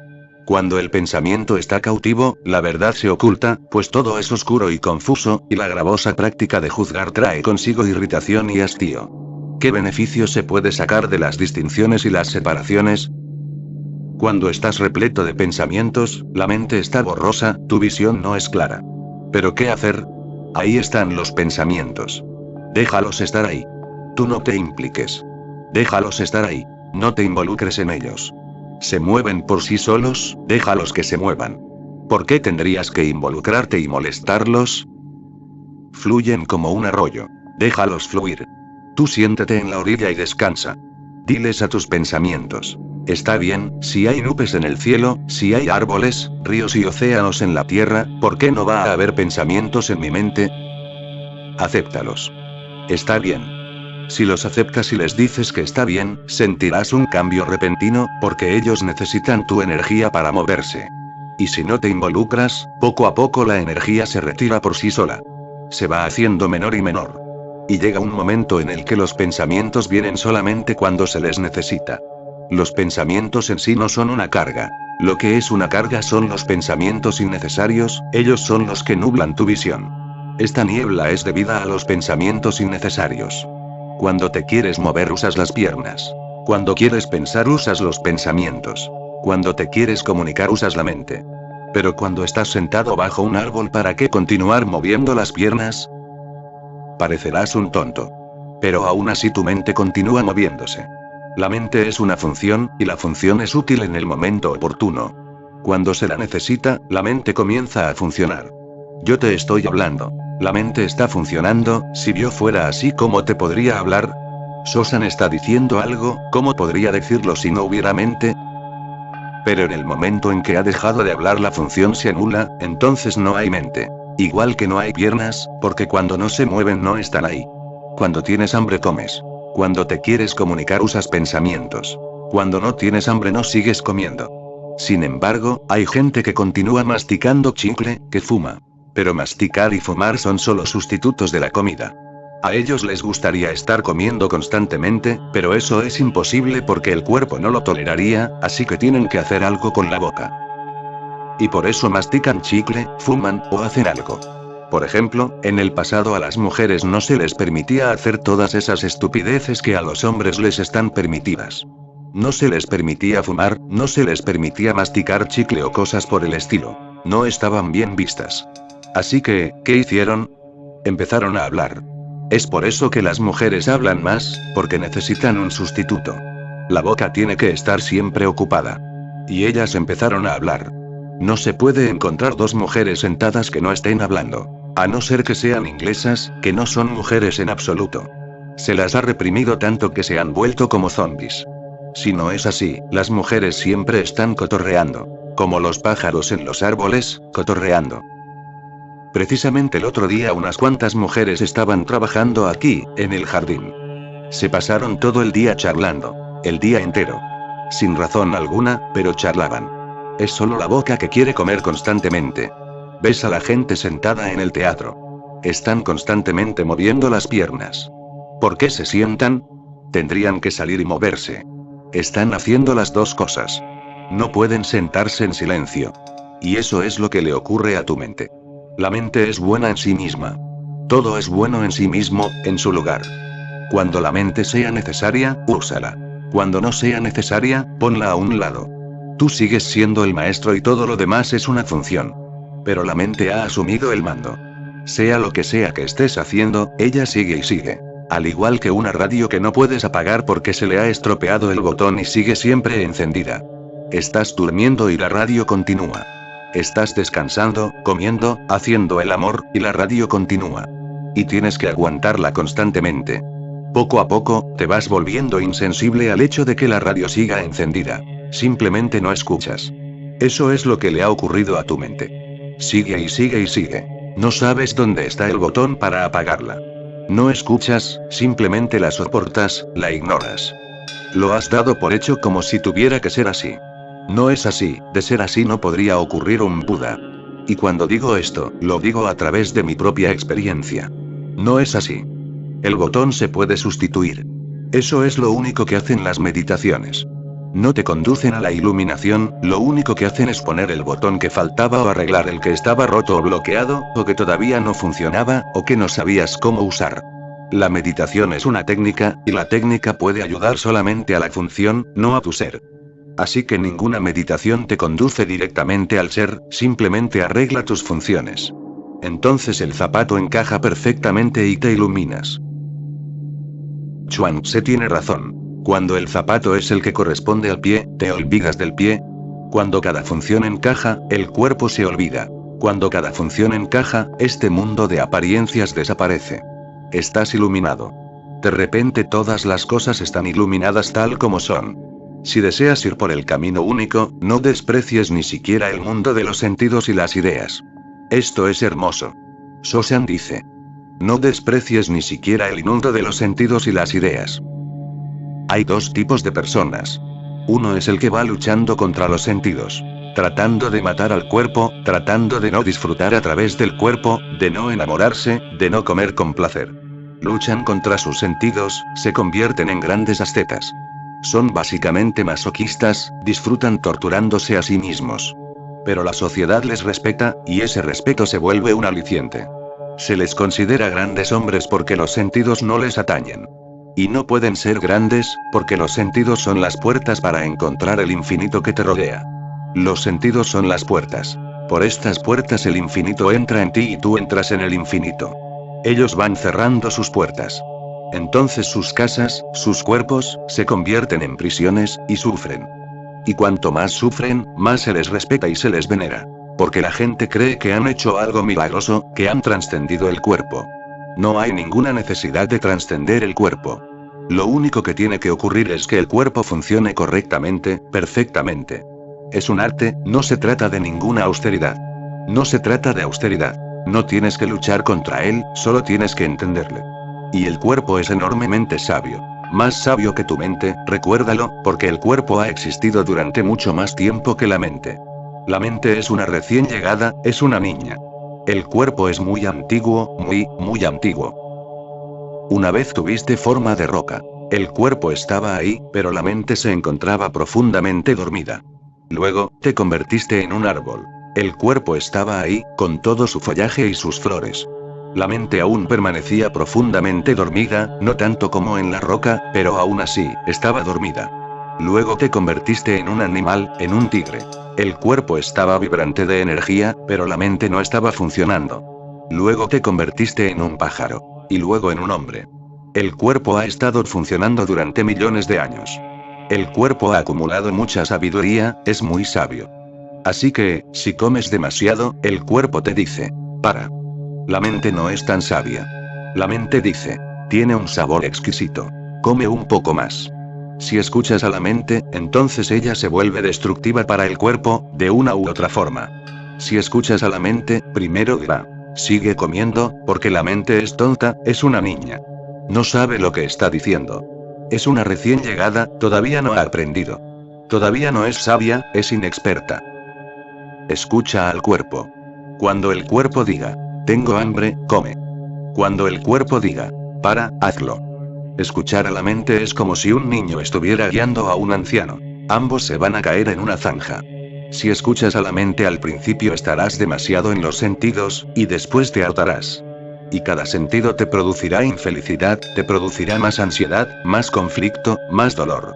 Cuando el pensamiento está cautivo, la verdad se oculta, pues todo es oscuro y confuso, y la gravosa práctica de juzgar trae consigo irritación y hastío. ¿Qué beneficio se puede sacar de las distinciones y las separaciones? Cuando estás repleto de pensamientos, la mente está borrosa, tu visión no es clara. ¿Pero qué hacer? Ahí están los pensamientos. Déjalos estar ahí. Tú no te impliques. Déjalos estar ahí. No te involucres en ellos. Se mueven por sí solos, déjalos que se muevan. ¿Por qué tendrías que involucrarte y molestarlos? Fluyen como un arroyo. Déjalos fluir. Tú siéntate en la orilla y descansa. Diles a tus pensamientos: está bien, si hay nubes en el cielo, si hay árboles, ríos y océanos en la tierra, ¿por qué no va a haber pensamientos en mi mente? Acéptalos. Está bien. Si los aceptas y les dices que está bien, sentirás un cambio repentino, porque ellos necesitan tu energía para moverse. Y si no te involucras, poco a poco la energía se retira por sí sola. Se va haciendo menor y menor. Y llega un momento en el que los pensamientos vienen solamente cuando se les necesita. Los pensamientos en sí no son una carga. Lo que es una carga son los pensamientos innecesarios, ellos son los que nublan tu visión. Esta niebla es debida a los pensamientos innecesarios. Cuando te quieres mover usas las piernas. Cuando quieres pensar usas los pensamientos. Cuando te quieres comunicar usas la mente. Pero cuando estás sentado bajo un árbol, ¿para qué continuar moviendo las piernas? Parecerás un tonto. Pero aún así tu mente continúa moviéndose. La mente es una función, y la función es útil en el momento oportuno. Cuando se la necesita, la mente comienza a funcionar. Yo te estoy hablando. La mente está funcionando. Si yo fuera así, ¿cómo te podría hablar? Sosan está diciendo algo, ¿cómo podría decirlo si no hubiera mente? Pero en el momento en que ha dejado de hablar la función se anula, entonces no hay mente. Igual que no hay piernas, porque cuando no se mueven no están ahí. Cuando tienes hambre comes. Cuando te quieres comunicar usas pensamientos. Cuando no tienes hambre no sigues comiendo. Sin embargo, hay gente que continúa masticando chicle, que fuma. Pero masticar y fumar son solo sustitutos de la comida. A ellos les gustaría estar comiendo constantemente, pero eso es imposible porque el cuerpo no lo toleraría, así que tienen que hacer algo con la boca. Y por eso mastican chicle, fuman, o hacen algo. Por ejemplo, en el pasado a las mujeres no se les permitía hacer todas esas estupideces que a los hombres les están permitidas. No se les permitía fumar, no se les permitía masticar chicle o cosas por el estilo. No estaban bien vistas. Así que, ¿qué hicieron? Empezaron a hablar. Es por eso que las mujeres hablan más, porque necesitan un sustituto. La boca tiene que estar siempre ocupada. Y ellas empezaron a hablar. No se puede encontrar dos mujeres sentadas que no estén hablando. A no ser que sean inglesas, que no son mujeres en absoluto. Se las ha reprimido tanto que se han vuelto como zombies. Si no es así, las mujeres siempre están cotorreando. Como los pájaros en los árboles, cotorreando. Precisamente el otro día unas cuantas mujeres estaban trabajando aquí, en el jardín. Se pasaron todo el día charlando. El día entero. Sin razón alguna, pero charlaban. Es solo la boca que quiere comer constantemente. Ves a la gente sentada en el teatro. Están constantemente moviendo las piernas. ¿Por qué se sientan? Tendrían que salir y moverse. Están haciendo las dos cosas. No pueden sentarse en silencio. Y eso es lo que le ocurre a tu mente. La mente es buena en sí misma. Todo es bueno en sí mismo, en su lugar. Cuando la mente sea necesaria, úsala. Cuando no sea necesaria, ponla a un lado. Tú sigues siendo el maestro y todo lo demás es una función. Pero la mente ha asumido el mando. Sea lo que sea que estés haciendo, ella sigue y sigue. Al igual que una radio que no puedes apagar porque se le ha estropeado el botón y sigue siempre encendida. Estás durmiendo y la radio continúa. Estás descansando, comiendo, haciendo el amor, y la radio continúa. Y tienes que aguantarla constantemente. Poco a poco, te vas volviendo insensible al hecho de que la radio siga encendida. Simplemente no escuchas. Eso es lo que le ha ocurrido a tu mente. Sigue y sigue y sigue. No sabes dónde está el botón para apagarla. No escuchas, simplemente la soportas, la ignoras. Lo has dado por hecho como si tuviera que ser así. No es así, de ser así no podría ocurrir un Buda. Y cuando digo esto, lo digo a través de mi propia experiencia. No es así. El botón se puede sustituir. Eso es lo único que hacen las meditaciones. No te conducen a la iluminación, lo único que hacen es poner el botón que faltaba o arreglar el que estaba roto o bloqueado, o que todavía no funcionaba, o que no sabías cómo usar. La meditación es una técnica, y la técnica puede ayudar solamente a la función, no a tu ser. Así que ninguna meditación te conduce directamente al ser, simplemente arregla tus funciones. Entonces el zapato encaja perfectamente y te iluminas. Chuang Tse tiene razón. Cuando el zapato es el que corresponde al pie, te olvidas del pie. Cuando cada función encaja, el cuerpo se olvida. Cuando cada función encaja, este mundo de apariencias desaparece. Estás iluminado. De repente todas las cosas están iluminadas tal como son. Si deseas ir por el camino único, no desprecies ni siquiera el mundo de los sentidos y las ideas. Esto es hermoso. Sosan dice. No desprecies ni siquiera el mundo de los sentidos y las ideas. Hay dos tipos de personas. Uno es el que va luchando contra los sentidos. Tratando de matar al cuerpo, tratando de no disfrutar a través del cuerpo, de no enamorarse, de no comer con placer. Luchan contra sus sentidos, se convierten en grandes ascetas. Son básicamente masoquistas, disfrutan torturándose a sí mismos. Pero la sociedad les respeta, y ese respeto se vuelve un aliciente. Se les considera grandes hombres porque los sentidos no les atañen. Y no pueden ser grandes, porque los sentidos son las puertas para encontrar el infinito que te rodea. Los sentidos son las puertas. Por estas puertas el infinito entra en ti y tú entras en el infinito. Ellos van cerrando sus puertas. Entonces sus casas, sus cuerpos, se convierten en prisiones, y sufren. Y cuanto más sufren, más se les respeta y se les venera. Porque la gente cree que han hecho algo milagroso, que han trascendido el cuerpo. No hay ninguna necesidad de trascender el cuerpo. Lo único que tiene que ocurrir es que el cuerpo funcione correctamente, perfectamente. Es un arte, no se trata de ninguna austeridad. No se trata de austeridad. No tienes que luchar contra él, solo tienes que entenderle. Y el cuerpo es enormemente sabio. Más sabio que tu mente, recuérdalo, porque el cuerpo ha existido durante mucho más tiempo que la mente. La mente es una recién llegada, es una niña. El cuerpo es muy antiguo, muy antiguo. Una vez tuviste forma de roca. El cuerpo estaba ahí, pero la mente se encontraba profundamente dormida. Luego, te convertiste en un árbol. El cuerpo estaba ahí, con todo su follaje y sus flores. La mente aún permanecía profundamente dormida, no tanto como en la roca, pero aún así, estaba dormida. Luego te convertiste en un animal, en un tigre. El cuerpo estaba vibrante de energía, pero la mente no estaba funcionando. Luego te convertiste en un pájaro. Y luego en un hombre. El cuerpo ha estado funcionando durante millones de años. El cuerpo ha acumulado mucha sabiduría, es muy sabio. Así que, si comes demasiado, el cuerpo te dice, para. La mente no es tan sabia. La mente dice, tiene un sabor exquisito. Come un poco más. Si escuchas a la mente, entonces ella se vuelve destructiva para el cuerpo, de una u otra forma. Si escuchas a la mente, primero dirá, sigue comiendo, porque la mente es tonta, es una niña. No sabe lo que está diciendo. Es una recién llegada, todavía no ha aprendido. Todavía no es sabia, es inexperta. Escucha al cuerpo. Cuando el cuerpo diga, tengo hambre, come. Cuando el cuerpo diga, para, hazlo. Escuchar a la mente es como si un niño estuviera guiando a un anciano. Ambos se van a caer en una zanja. Si escuchas a la mente al principio estarás demasiado en los sentidos, y después te hartarás. Y cada sentido te producirá infelicidad, te producirá más ansiedad, más conflicto, más dolor.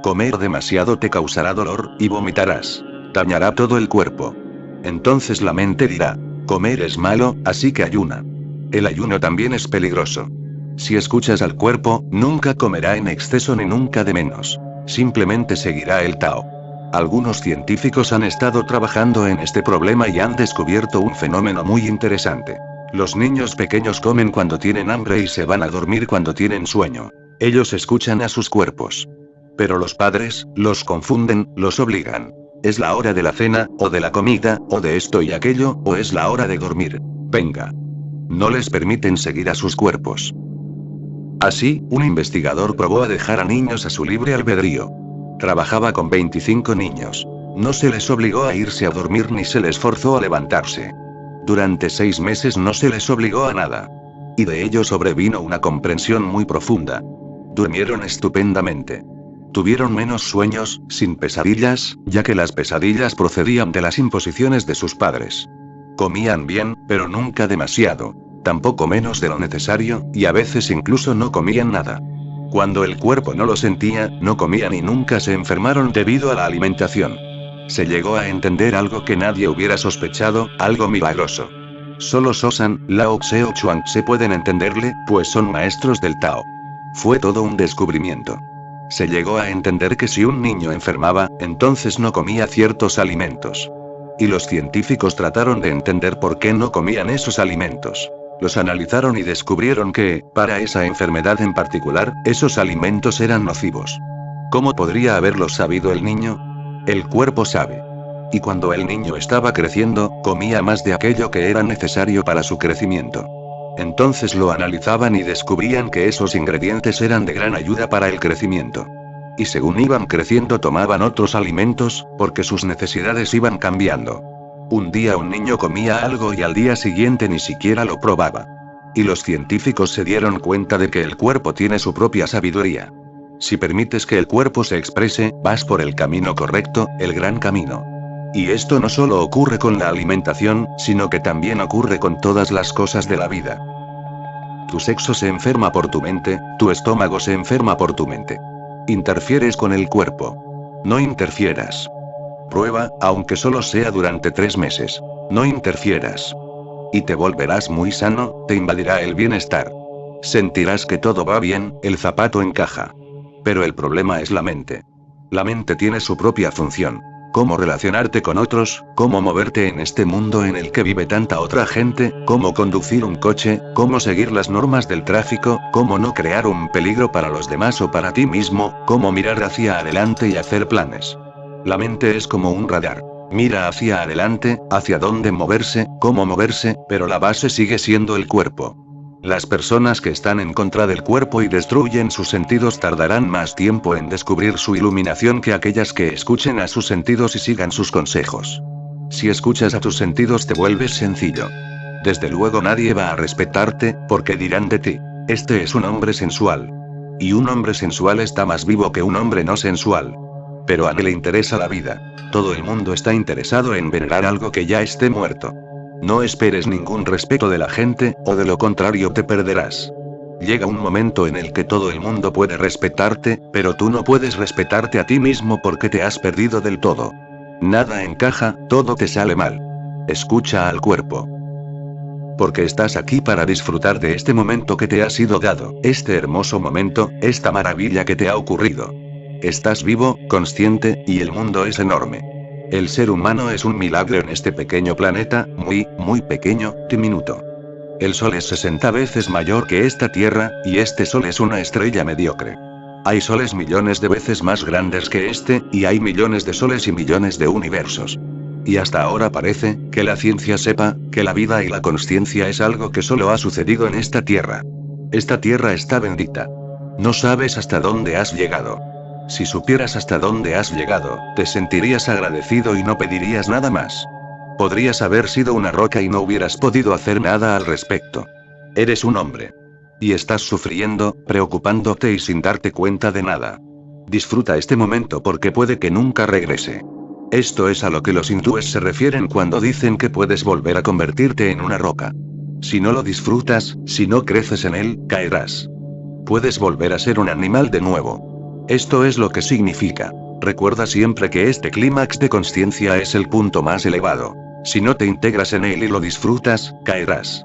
Comer demasiado te causará dolor, y vomitarás. Dañará todo el cuerpo. Entonces la mente dirá, comer es malo, así que ayuna. El ayuno también es peligroso. Si escuchas al cuerpo, nunca comerá en exceso ni nunca de menos. Simplemente seguirá el Tao. Algunos científicos han estado trabajando en este problema y han descubierto un fenómeno muy interesante. Los niños pequeños comen cuando tienen hambre y se van a dormir cuando tienen sueño. Ellos escuchan a sus cuerpos. Pero los padres, los confunden, los obligan. Es la hora de la cena, o de la comida, o de esto y aquello, o es la hora de dormir. Venga. No les permiten seguir a sus cuerpos. Así, un investigador probó a dejar a niños a su libre albedrío. Trabajaba con 25 niños. No se les obligó a irse a dormir ni se les forzó a levantarse. Durante 6 meses no se les obligó a nada. Y de ello sobrevino una comprensión muy profunda. Durmieron estupendamente. Tuvieron menos sueños, sin pesadillas, ya que las pesadillas procedían de las imposiciones de sus padres. Comían bien, pero nunca demasiado. Tampoco menos de lo necesario, y a veces incluso no comían nada. Cuando el cuerpo no lo sentía, no comían y nunca se enfermaron debido a la alimentación. Se llegó a entender algo que nadie hubiera sospechado, algo milagroso. Solo Sosan, Lao Tse o Chuang-Tse pueden entenderle, pues son maestros del Tao. Fue todo un descubrimiento. Se llegó a entender que si un niño enfermaba, entonces no comía ciertos alimentos. Y los científicos trataron de entender por qué no comían esos alimentos. Los analizaron y descubrieron que, para esa enfermedad en particular, esos alimentos eran nocivos. ¿Cómo podría haberlo sabido el niño? El cuerpo sabe. Y cuando el niño estaba creciendo, comía más de aquello que era necesario para su crecimiento. Entonces lo analizaban y descubrían que esos ingredientes eran de gran ayuda para el crecimiento. Y según iban creciendo tomaban otros alimentos, porque sus necesidades iban cambiando. Un día un niño comía algo y al día siguiente ni siquiera lo probaba. Y los científicos se dieron cuenta de que el cuerpo tiene su propia sabiduría. Si permites que el cuerpo se exprese, vas por el camino correcto, el gran camino. Y esto no solo ocurre con la alimentación, sino que también ocurre con todas las cosas de la vida. Tu sexo se enferma por tu mente, tu estómago se enferma por tu mente. Interfieres con el cuerpo. No interfieras. Prueba, aunque solo sea durante 3 meses. No interfieras. Y te volverás muy sano, te invadirá el bienestar. Sentirás que todo va bien, el zapato encaja. Pero el problema es la mente. La mente tiene su propia función. Cómo relacionarte con otros, cómo moverte en este mundo en el que vive tanta otra gente, cómo conducir un coche, cómo seguir las normas del tráfico, cómo no crear un peligro para los demás o para ti mismo, cómo mirar hacia adelante y hacer planes. La mente es como un radar. Mira hacia adelante, hacia dónde moverse, cómo moverse, pero la base sigue siendo el cuerpo. Las personas que están en contra del cuerpo y destruyen sus sentidos tardarán más tiempo en descubrir su iluminación que aquellas que escuchen a sus sentidos y sigan sus consejos. Si escuchas a tus sentidos te vuelves sencillo. Desde luego nadie va a respetarte, porque dirán de ti: este es un hombre sensual. Y un hombre sensual está más vivo que un hombre no sensual. Pero a nadie le interesa la vida. Todo el mundo está interesado en venerar algo que ya esté muerto. No esperes ningún respeto de la gente, o de lo contrario te perderás. Llega un momento en el que todo el mundo puede respetarte, pero tú no puedes respetarte a ti mismo porque te has perdido del todo. Nada encaja, todo te sale mal. Escucha al cuerpo. Porque estás aquí para disfrutar de este momento que te ha sido dado, este hermoso momento, esta maravilla que te ha ocurrido. Estás vivo, consciente, y el mundo es enorme. El ser humano es un milagro en este pequeño planeta, muy, muy pequeño, diminuto. El Sol es 60 veces mayor que esta Tierra, y este Sol es una estrella mediocre. Hay soles millones de veces más grandes que este, y hay millones de soles y millones de universos. Y hasta ahora parece, que la ciencia sepa, que la vida y la consciencia es algo que solo ha sucedido en esta Tierra. Esta Tierra está bendita. No sabes hasta dónde has llegado. Si supieras hasta dónde has llegado, te sentirías agradecido y no pedirías nada más. Podrías haber sido una roca y no hubieras podido hacer nada al respecto. Eres un hombre. Y estás sufriendo, preocupándote y sin darte cuenta de nada. Disfruta este momento porque puede que nunca regrese. Esto es a lo que los hindúes se refieren cuando dicen que puedes volver a convertirte en una roca. Si no lo disfrutas, si no creces en él, caerás. Puedes volver a ser un animal de nuevo. Esto es lo que significa. Recuerda siempre que este clímax de consciencia es el punto más elevado. Si no te integras en él y lo disfrutas, caerás.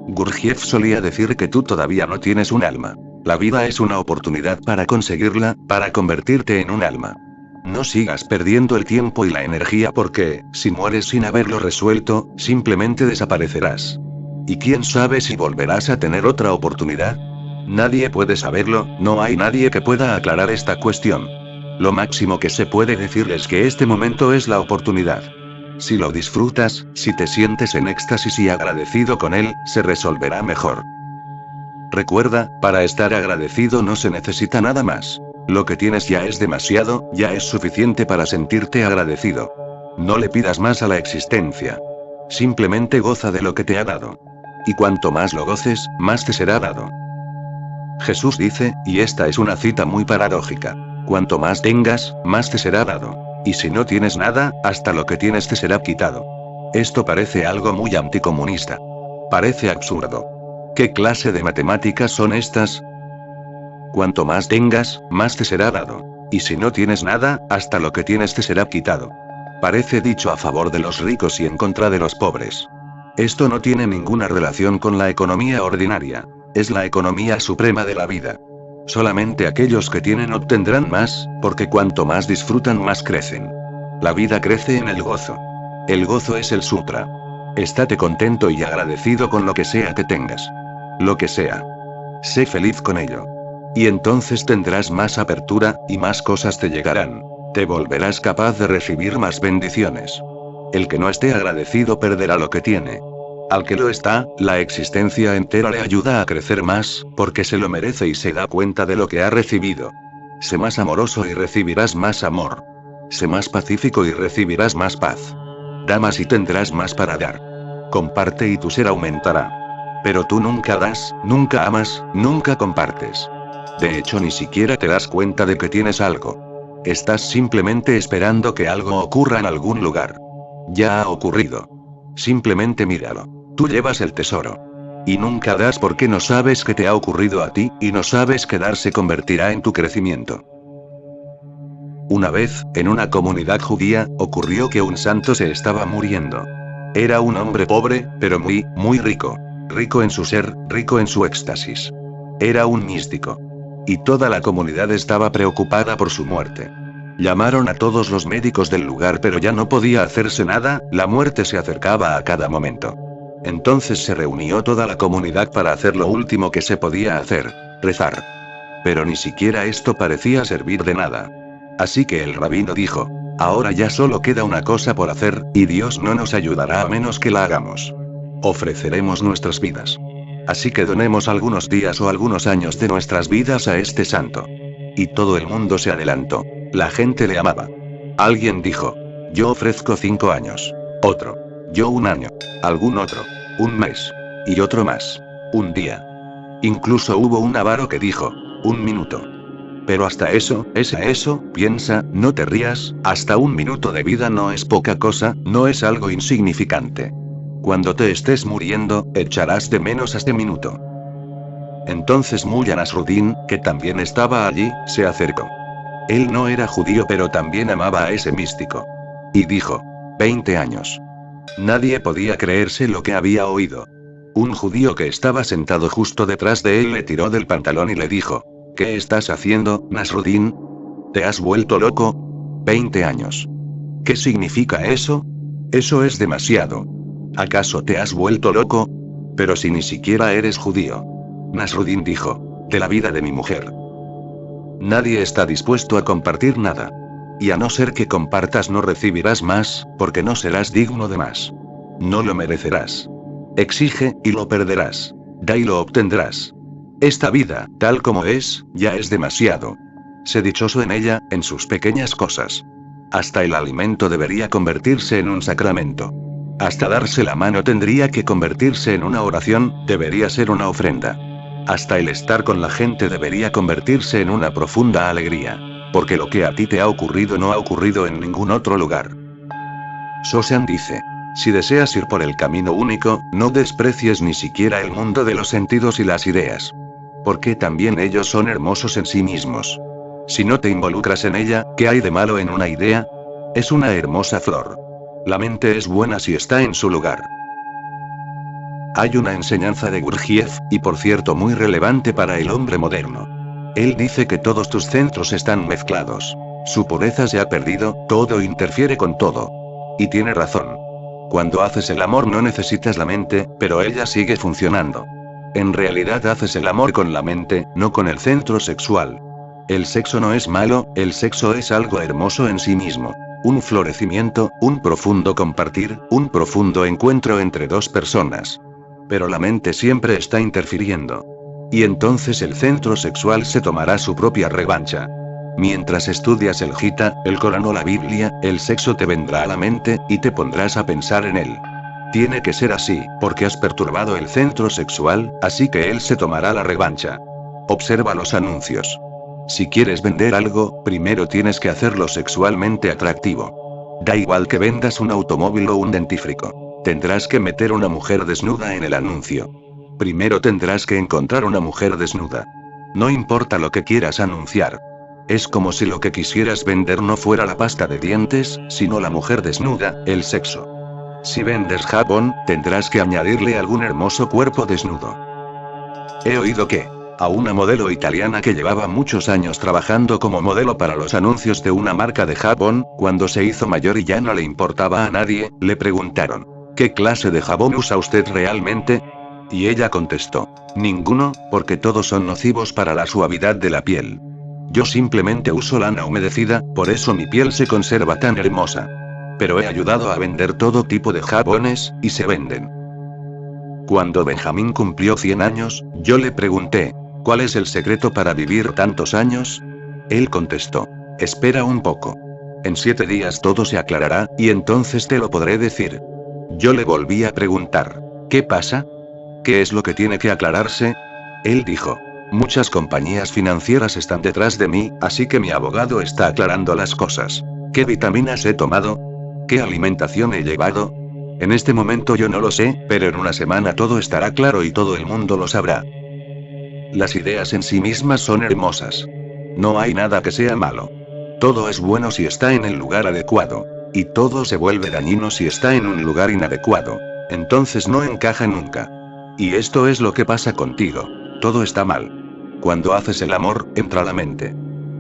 Gurdjieff solía decir que tú todavía no tienes un alma. La vida es una oportunidad para conseguirla, para convertirte en un alma. No sigas perdiendo el tiempo y la energía porque, si mueres sin haberlo resuelto, simplemente desaparecerás. ¿Y quién sabe si volverás a tener otra oportunidad? Nadie puede saberlo, no hay nadie que pueda aclarar esta cuestión. Lo máximo que se puede decir es que este momento es la oportunidad. Si lo disfrutas, si te sientes en éxtasis y agradecido con él, se resolverá mejor. Recuerda, para estar agradecido no se necesita nada más. Lo que tienes ya es demasiado, ya es suficiente para sentirte agradecido. No le pidas más a la existencia. Simplemente goza de lo que te ha dado. Y cuanto más lo goces, más te será dado. Jesús dice, y esta es una cita muy paradójica: cuanto más tengas, más te será dado. Y si no tienes nada, hasta lo que tienes te será quitado. Esto parece algo muy anticomunista. Parece absurdo. ¿Qué clase de matemáticas son estas? Cuanto más tengas, más te será dado. Y si no tienes nada, hasta lo que tienes te será quitado. Parece dicho a favor de los ricos y en contra de los pobres. Esto no tiene ninguna relación con la economía ordinaria. Es la economía suprema de la vida. Solamente aquellos que tienen obtendrán más, porque cuanto más disfrutan más crecen. La vida crece en el gozo. El gozo es el sutra. Estate contento y agradecido con lo que sea que tengas. Lo que sea. Sé feliz con ello. Y entonces tendrás más apertura, y más cosas te llegarán. Te volverás capaz de recibir más bendiciones. El que no esté agradecido perderá lo que tiene. Al que lo está, la existencia entera le ayuda a crecer más, porque se lo merece y se da cuenta de lo que ha recibido. Sé más amoroso y recibirás más amor. Sé más pacífico y recibirás más paz. Da más y tendrás más para dar. Comparte y tu ser aumentará. Pero tú nunca das, nunca amas, nunca compartes. De hecho, ni siquiera te das cuenta de que tienes algo. Estás simplemente esperando que algo ocurra en algún lugar. Ya ha ocurrido. Simplemente míralo. Tú llevas el tesoro. Y nunca das porque no sabes qué te ha ocurrido a ti, y no sabes que dar se convertirá en tu crecimiento. Una vez, en una comunidad judía, ocurrió que un santo se estaba muriendo. Era un hombre pobre, pero muy, muy rico. rico en su ser, rico en su éxtasis. Era un místico. Y toda la comunidad estaba preocupada por su muerte. Llamaron a todos los médicos del lugar, pero ya no podía hacerse nada, la muerte se acercaba a cada momento. Entonces se reunió toda la comunidad para hacer lo último que se podía hacer: rezar. Pero ni siquiera esto parecía servir de nada. Así que el rabino dijo: ahora ya solo queda una cosa por hacer, y Dios no nos ayudará a menos que la hagamos. Ofreceremos nuestras vidas. Así que donemos algunos días o algunos años de nuestras vidas a este santo. Y todo el mundo se adelantó. La gente le amaba. Alguien dijo: yo ofrezco 5 años. Otro: yo 1 año. Algún otro: 1 mes. Y otro más: 1 día. Incluso hubo un avaro que dijo: 1 minuto. Pero hasta eso, piensa, no te rías, hasta 1 minuto de vida no es poca cosa, no es algo insignificante. Cuando te estés muriendo, echarás de menos a ese minuto. Entonces Mullah Nasruddin, que también estaba allí, se acercó. Él no era judío, pero también amaba a ese místico. Y dijo: 20 años. Nadie podía creerse lo que había oído. Un judío que estaba sentado justo detrás de él le tiró del pantalón y le dijo: ¿qué estás haciendo, Nasruddin? ¿Te has vuelto loco? 20 años. ¿Qué significa eso? Eso es demasiado. ¿Acaso te has vuelto loco? Pero si ni siquiera eres judío. Nasruddin dijo: de la vida de mi mujer. Nadie está dispuesto a compartir nada. Y a no ser que compartas no recibirás más, porque no serás digno de más. No lo merecerás. Exige, y lo perderás. Da y lo obtendrás. Esta vida, tal como es, ya es demasiado. Sé dichoso en ella, en sus pequeñas cosas. Hasta el alimento debería convertirse en un sacramento. Hasta darse la mano tendría que convertirse en una oración, debería ser una ofrenda. Hasta el estar con la gente debería convertirse en una profunda alegría. Porque lo que a ti te ha ocurrido no ha ocurrido en ningún otro lugar. Shoshan dice: si deseas ir por el camino único, no desprecies ni siquiera el mundo de los sentidos y las ideas. Porque también ellos son hermosos en sí mismos. Si no te involucras en ella, ¿qué hay de malo en una idea? Es una hermosa flor. La mente es buena si está en su lugar. Hay una enseñanza de Gurdjieff, y por cierto muy relevante para el hombre moderno. Él dice que todos tus centros están mezclados. Su pureza se ha perdido, todo interfiere con todo. Y tiene razón. Cuando haces el amor no necesitas la mente, pero ella sigue funcionando. En realidad haces el amor con la mente, no con el centro sexual. El sexo no es malo, el sexo es algo hermoso en sí mismo. Un florecimiento, un profundo compartir, un profundo encuentro entre dos personas. Pero la mente siempre está interfiriendo. Y entonces el centro sexual se tomará su propia revancha. Mientras estudias el Gita, el Corán o la Biblia, el sexo te vendrá a la mente, y te pondrás a pensar en él. Tiene que ser así, porque has perturbado el centro sexual, así que él se tomará la revancha. Observa los anuncios. Si quieres vender algo, primero tienes que hacerlo sexualmente atractivo. Da igual que vendas un automóvil o un dentífrico. Tendrás que meter una mujer desnuda en el anuncio. Primero tendrás que encontrar una mujer desnuda. No importa lo que quieras anunciar. Es como si lo que quisieras vender no fuera la pasta de dientes, sino la mujer desnuda, el sexo. Si vendes jabón, tendrás que añadirle algún hermoso cuerpo desnudo. He oído que a una modelo italiana que llevaba muchos años trabajando como modelo para los anuncios de una marca de jabón, cuando se hizo mayor y ya no le importaba a nadie, le preguntaron: ¿qué clase de jabón usa usted realmente? Y ella contestó: ninguno, porque todos son nocivos para la suavidad de la piel. Yo simplemente uso lana humedecida, por eso mi piel se conserva tan hermosa. Pero he ayudado a vender todo tipo de jabones, y se venden. Cuando Benjamín cumplió 100 años, yo le pregunté: ¿cuál es el secreto para vivir tantos años? Él contestó: espera un poco. En 7 días todo se aclarará, y entonces te lo podré decir. Yo le volví a preguntar: ¿qué pasa? ¿Qué es lo que tiene que aclararse? Él dijo: muchas compañías financieras están detrás de mí, así que mi abogado está aclarando las cosas. ¿Qué vitaminas he tomado? ¿Qué alimentación he llevado? En este momento yo no lo sé, pero en una semana todo estará claro y todo el mundo lo sabrá. Las ideas en sí mismas son hermosas. No hay nada que sea malo. Todo es bueno si está en el lugar adecuado. Y todo se vuelve dañino si está en un lugar inadecuado. Entonces no encaja nunca. Y esto es lo que pasa contigo. Todo está mal. Cuando haces el amor, entra la mente.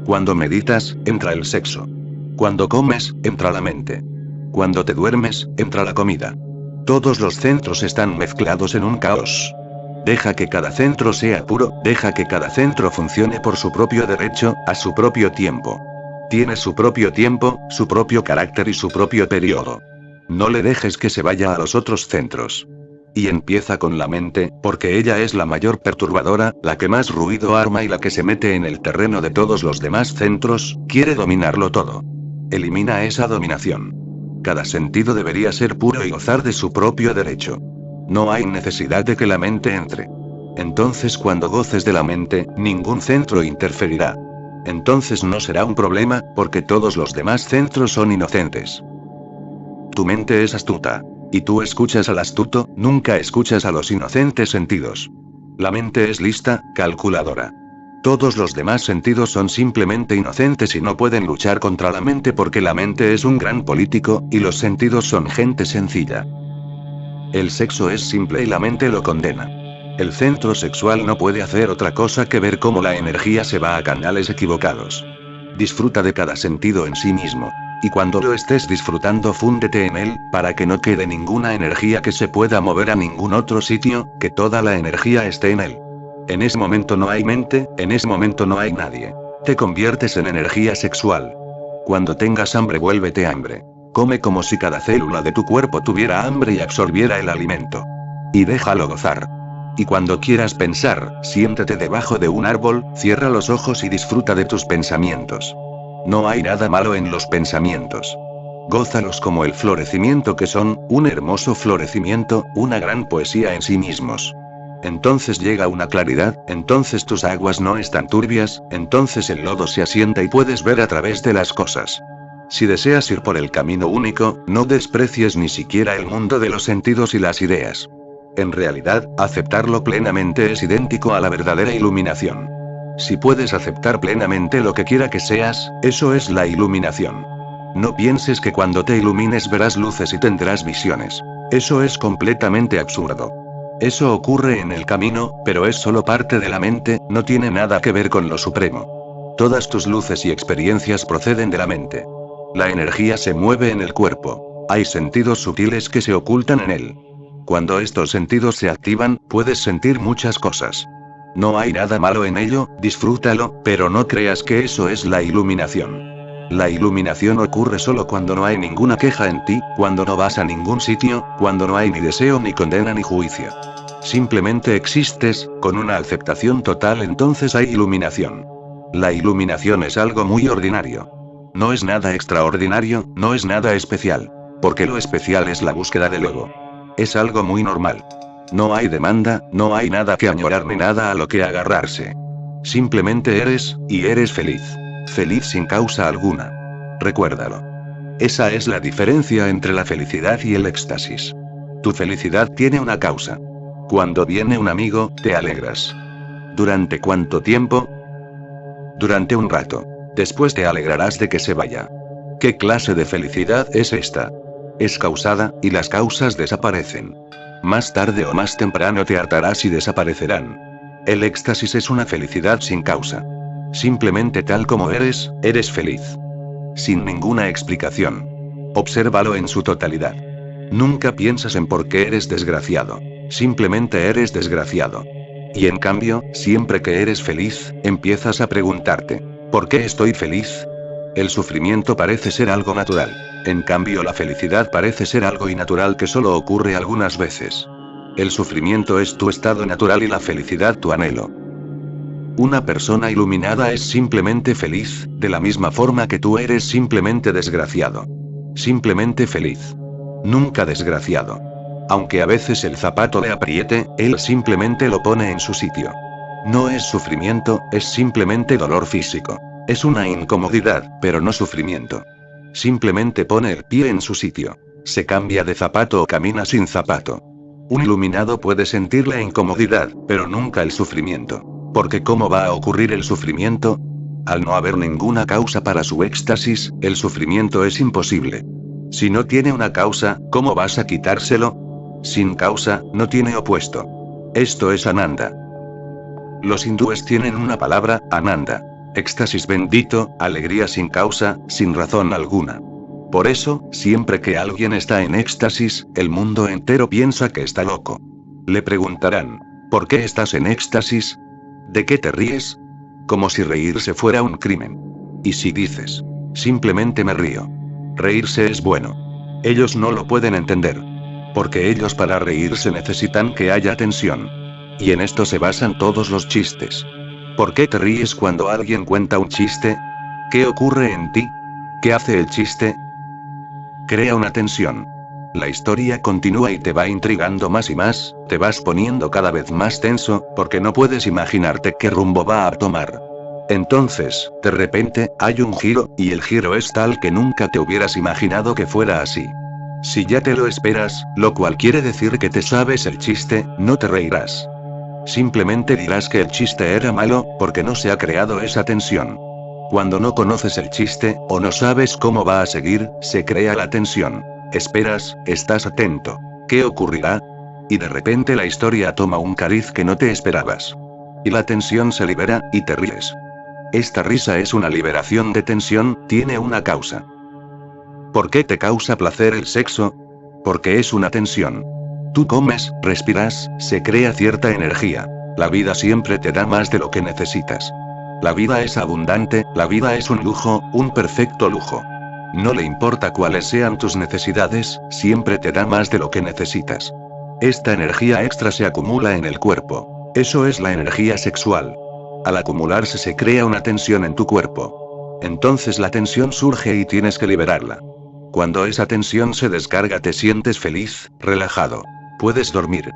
Cuando meditas, entra el sexo. Cuando comes, entra la mente. Cuando te duermes, entra la comida. Todos los centros están mezclados en un caos. Deja que cada centro sea puro, deja que cada centro funcione por su propio derecho, a su propio tiempo. Tiene su propio tiempo, su propio carácter y su propio periodo. No le dejes que se vaya a los otros centros. Y empieza con la mente, porque ella es la mayor perturbadora, la que más ruido arma y la que se mete en el terreno de todos los demás centros, quiere dominarlo todo. Elimina esa dominación. Cada sentido debería ser puro y gozar de su propio derecho. No hay necesidad de que la mente entre. Entonces cuando goces de la mente, ningún centro interferirá. Entonces no será un problema, porque todos los demás centros son inocentes. Tu mente es astuta. Y tú escuchas al astuto, nunca escuchas a los inocentes sentidos. La mente es lista, calculadora. Todos los demás sentidos son simplemente inocentes y no pueden luchar contra la mente porque la mente es un gran político, y los sentidos son gente sencilla. El sexo es simple y la mente lo condena. El centro sexual no puede hacer otra cosa que ver cómo la energía se va a canales equivocados. Disfruta de cada sentido en sí mismo. Y cuando lo estés disfrutando, fúndete en él, para que no quede ninguna energía que se pueda mover a ningún otro sitio, que toda la energía esté en él. En ese momento no hay mente, en ese momento no hay nadie. Te conviertes en energía sexual. Cuando tengas hambre, vuélvete hambre. Come como si cada célula de tu cuerpo tuviera hambre y absorbiera el alimento. Y déjalo gozar. Y cuando quieras pensar, siéntate debajo de un árbol, cierra los ojos y disfruta de tus pensamientos. No hay nada malo en los pensamientos. Gózalos como el florecimiento que son, un hermoso florecimiento, una gran poesía en sí mismos. Entonces llega una claridad, entonces tus aguas no están turbias, entonces el lodo se asienta y puedes ver a través de las cosas. Si deseas ir por el camino único, no desprecies ni siquiera el mundo de los sentidos y las ideas. En realidad, aceptarlo plenamente es idéntico a la verdadera iluminación. Si puedes aceptar plenamente lo que quiera que seas, eso es la iluminación. No pienses que cuando te ilumines verás luces y tendrás visiones. Eso es completamente absurdo. Eso ocurre en el camino, pero es solo parte de la mente, no tiene nada que ver con lo supremo. Todas tus luces y experiencias proceden de la mente. La energía se mueve en el cuerpo. Hay sentidos sutiles que se ocultan en él. Cuando estos sentidos se activan, puedes sentir muchas cosas. No hay nada malo en ello, disfrútalo, pero no creas que eso es la iluminación. La iluminación ocurre solo cuando no hay ninguna queja en ti, cuando no vas a ningún sitio, cuando no hay ni deseo ni condena ni juicio. Simplemente existes, con una aceptación total, entonces hay iluminación. La iluminación es algo muy ordinario. No es nada extraordinario, no es nada especial. Porque lo especial es la búsqueda del ego. Es algo muy normal. No hay demanda, no hay nada que añorar ni nada a lo que agarrarse. Simplemente eres, y eres feliz. Feliz sin causa alguna. Recuérdalo. Esa es la diferencia entre la felicidad y el éxtasis. Tu felicidad tiene una causa. Cuando viene un amigo, te alegras. ¿Durante cuánto tiempo? Durante un rato. Después te alegrarás de que se vaya. ¿Qué clase de felicidad es esta? Es causada, y las causas desaparecen. Más tarde o más temprano te hartarás y desaparecerán. El éxtasis es una felicidad sin causa. Simplemente tal como eres, eres feliz. Sin ninguna explicación. Obsérvalo en su totalidad. Nunca piensas en por qué eres desgraciado. Simplemente eres desgraciado. Y en cambio, siempre que eres feliz, empiezas a preguntarte, ¿por qué estoy feliz? El sufrimiento parece ser algo natural. En cambio, la felicidad parece ser algo innatural que solo ocurre algunas veces. El sufrimiento es tu estado natural y la felicidad tu anhelo. Una persona iluminada es simplemente feliz, de la misma forma que tú eres simplemente desgraciado. Simplemente feliz. Nunca desgraciado. Aunque a veces el zapato le apriete, él simplemente lo pone en su sitio. No es sufrimiento, es simplemente dolor físico. Es una incomodidad, pero no sufrimiento. Simplemente pone el pie en su sitio. Se cambia de zapato o camina sin zapato. Un iluminado puede sentir la incomodidad, pero nunca el sufrimiento. Porque ¿cómo va a ocurrir el sufrimiento? Al no haber ninguna causa para su éxtasis, el sufrimiento es imposible. Si no tiene una causa, ¿cómo vas a quitárselo? Sin causa, no tiene opuesto. Esto es Ananda. Los hindúes tienen una palabra, Ananda. Éxtasis bendito, alegría sin causa, sin razón alguna. Por eso, siempre que alguien está en éxtasis, el mundo entero piensa que está loco. Le preguntarán, ¿por qué estás en éxtasis? ¿De qué te ríes? Como si reírse fuera un crimen. Y si dices, simplemente me río. Reírse es bueno. Ellos no lo pueden entender. Porque ellos para reírse necesitan que haya tensión. Y en esto se basan todos los chistes. ¿Por qué te ríes cuando alguien cuenta un chiste? ¿Qué ocurre en ti? ¿Qué hace el chiste? Crea una tensión. La historia continúa y te va intrigando más y más, te vas poniendo cada vez más tenso, porque no puedes imaginarte qué rumbo va a tomar. Entonces, de repente, hay un giro, y el giro es tal que nunca te hubieras imaginado que fuera así. Si ya te lo esperas, lo cual quiere decir que te sabes el chiste, no te reirás. Simplemente dirás que el chiste era malo, porque no se ha creado esa tensión. Cuando no conoces el chiste, o no sabes cómo va a seguir, se crea la tensión. Esperas, estás atento. ¿Qué ocurrirá? Y de repente la historia toma un cariz que no te esperabas. Y la tensión se libera, y te ríes. Esta risa es una liberación de tensión, tiene una causa. ¿Por qué te causa placer el sexo? Porque es una tensión. Tú comes, respiras, se crea cierta energía. La vida siempre te da más de lo que necesitas. La vida es abundante, la vida es un lujo, un perfecto lujo. No le importa cuáles sean tus necesidades, siempre te da más de lo que necesitas. Esta energía extra se acumula en el cuerpo. Eso es la energía sexual. Al acumularse se crea una tensión en tu cuerpo. Entonces la tensión surge y tienes que liberarla. Cuando esa tensión se descarga te sientes feliz, relajado. Puedes dormir.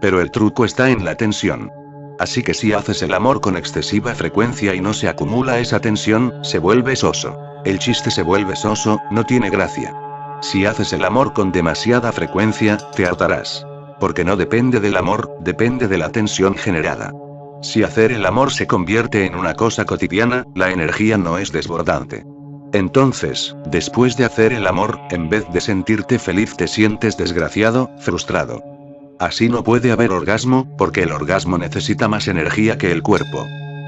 Pero el truco está en la tensión. Así que si haces el amor con excesiva frecuencia y no se acumula esa tensión, se vuelve soso. El chiste se vuelve soso, no tiene gracia. Si haces el amor con demasiada frecuencia, te hartarás. Porque no depende del amor, depende de la tensión generada. Si hacer el amor se convierte en una cosa cotidiana, la energía no es desbordante. Entonces, después de hacer el amor, en vez de sentirte feliz te sientes desgraciado, frustrado. Así no puede haber orgasmo, porque el orgasmo necesita más energía que el cuerpo.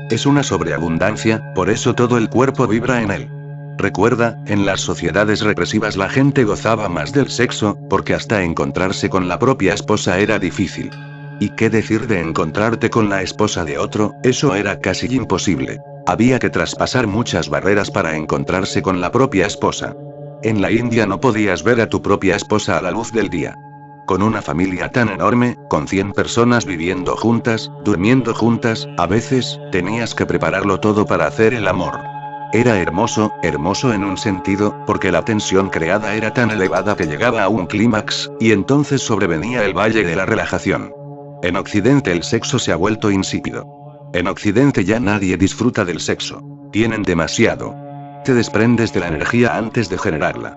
Es una sobreabundancia, por eso todo el cuerpo vibra en él. Recuerda, en las sociedades represivas la gente gozaba más del sexo, porque hasta encontrarse con la propia esposa era difícil. ¿Y qué decir de encontrarte con la esposa de otro? Eso era casi imposible. Había que traspasar muchas barreras para encontrarse con la propia esposa. En la India no podías ver a tu propia esposa a la luz del día. Con una familia tan enorme, con 100 personas viviendo juntas, durmiendo juntas, a veces, tenías que prepararlo todo para hacer el amor. Era hermoso, hermoso en un sentido, porque la tensión creada era tan elevada que llegaba a un clímax, y entonces sobrevenía el valle de la relajación. En Occidente el sexo se ha vuelto insípido. En Occidente ya nadie disfruta del sexo. Tienen demasiado. Te desprendes de la energía antes de generarla.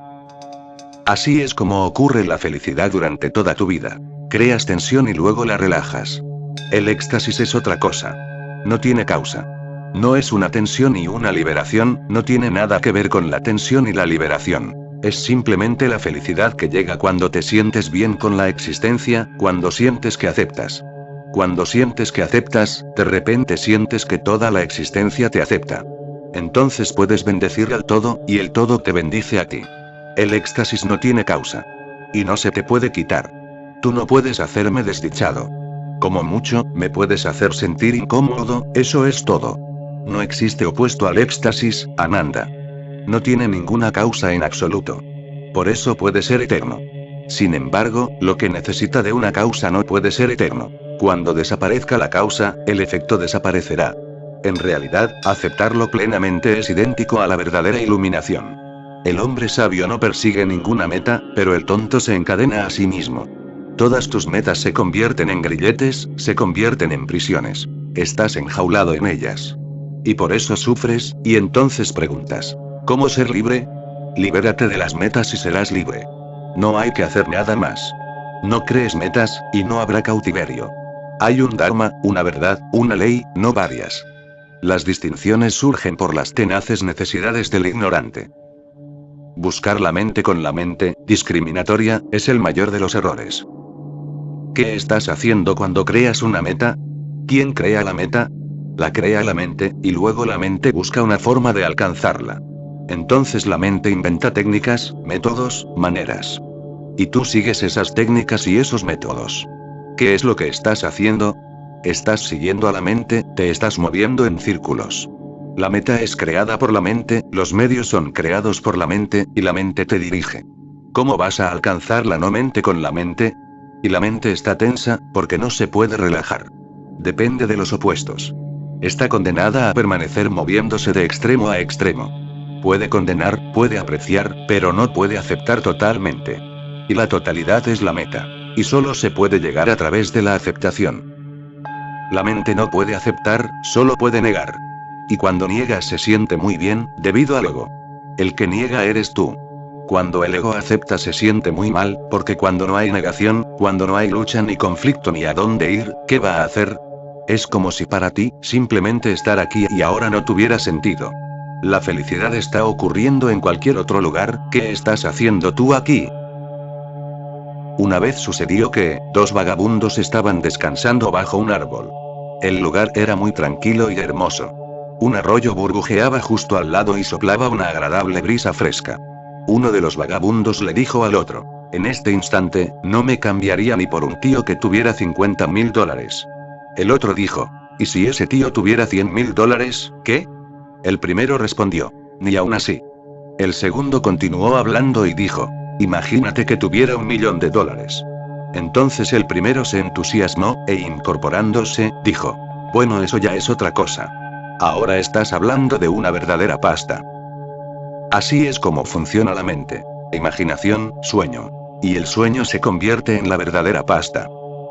Así es como ocurre la felicidad durante toda tu vida. Creas tensión y luego la relajas. El éxtasis es otra cosa. No tiene causa. No es una tensión y una liberación, no tiene nada que ver con la tensión y la liberación. Es simplemente la felicidad que llega cuando te sientes bien con la existencia, cuando sientes que aceptas. Cuando sientes que aceptas, de repente sientes que toda la existencia te acepta. Entonces puedes bendecir al todo, y el todo te bendice a ti. El éxtasis no tiene causa. Y no se te puede quitar. Tú no puedes hacerme desdichado. Como mucho, me puedes hacer sentir incómodo, eso es todo. No existe opuesto al éxtasis, Ananda. No tiene ninguna causa en absoluto. Por eso puede ser eterno. Sin embargo, lo que necesita de una causa no puede ser eterno. Cuando desaparezca la causa, el efecto desaparecerá. En realidad, aceptarlo plenamente es idéntico a la verdadera iluminación. El hombre sabio no persigue ninguna meta, pero el tonto se encadena a sí mismo. Todas tus metas se convierten en grilletes, se convierten en prisiones. Estás enjaulado en ellas. Y por eso sufres, y entonces preguntas, ¿cómo ser libre? Libérate de las metas y serás libre. No hay que hacer nada más. No crees metas, y no habrá cautiverio. Hay un dharma, una verdad, una ley, no varias. Las distinciones surgen por las tenaces necesidades del ignorante. Buscar la mente con la mente, discriminatoria, es el mayor de los errores. ¿Qué estás haciendo cuando creas una meta? ¿Quién crea la meta? La crea la mente, y luego la mente busca una forma de alcanzarla. Entonces la mente inventa técnicas, métodos, maneras. Y tú sigues esas técnicas y esos métodos. ¿Qué es lo que estás haciendo? Estás siguiendo a la mente, te estás moviendo en círculos. La meta es creada por la mente, los medios son creados por la mente, y la mente te dirige. ¿Cómo vas a alcanzar la no mente con la mente? Y la mente está tensa, porque no se puede relajar. Depende de los opuestos. Está condenada a permanecer moviéndose de extremo a extremo. Puede condenar, puede apreciar, pero no puede aceptar totalmente. Y la totalidad es la meta. Y solo se puede llegar a través de la aceptación. La mente no puede aceptar, solo puede negar. Y cuando niega se siente muy bien, debido al ego. El que niega eres tú. Cuando el ego acepta se siente muy mal, porque cuando no hay negación, cuando no hay lucha ni conflicto ni a dónde ir, ¿qué va a hacer? Es como si para ti, simplemente estar aquí y ahora no tuviera sentido. La felicidad está ocurriendo en cualquier otro lugar, ¿qué estás haciendo tú aquí? Una vez sucedió que, dos vagabundos estaban descansando bajo un árbol. El lugar era muy tranquilo y hermoso. Un arroyo burbujeaba justo al lado y soplaba una agradable brisa fresca. Uno de los vagabundos le dijo al otro: en este instante, no me cambiaría ni por un tío que tuviera $50.000. El otro dijo: ¿y si ese tío tuviera $100.000, qué? El primero respondió: ni aún así. El segundo continuó hablando y dijo: imagínate que tuviera $1.000.000. Entonces el primero se entusiasmó, e incorporándose, dijo: bueno, eso ya es otra cosa. Ahora estás hablando de una verdadera pasta. Así es como funciona la mente. Imaginación, sueño. Y el sueño se convierte en la verdadera pasta.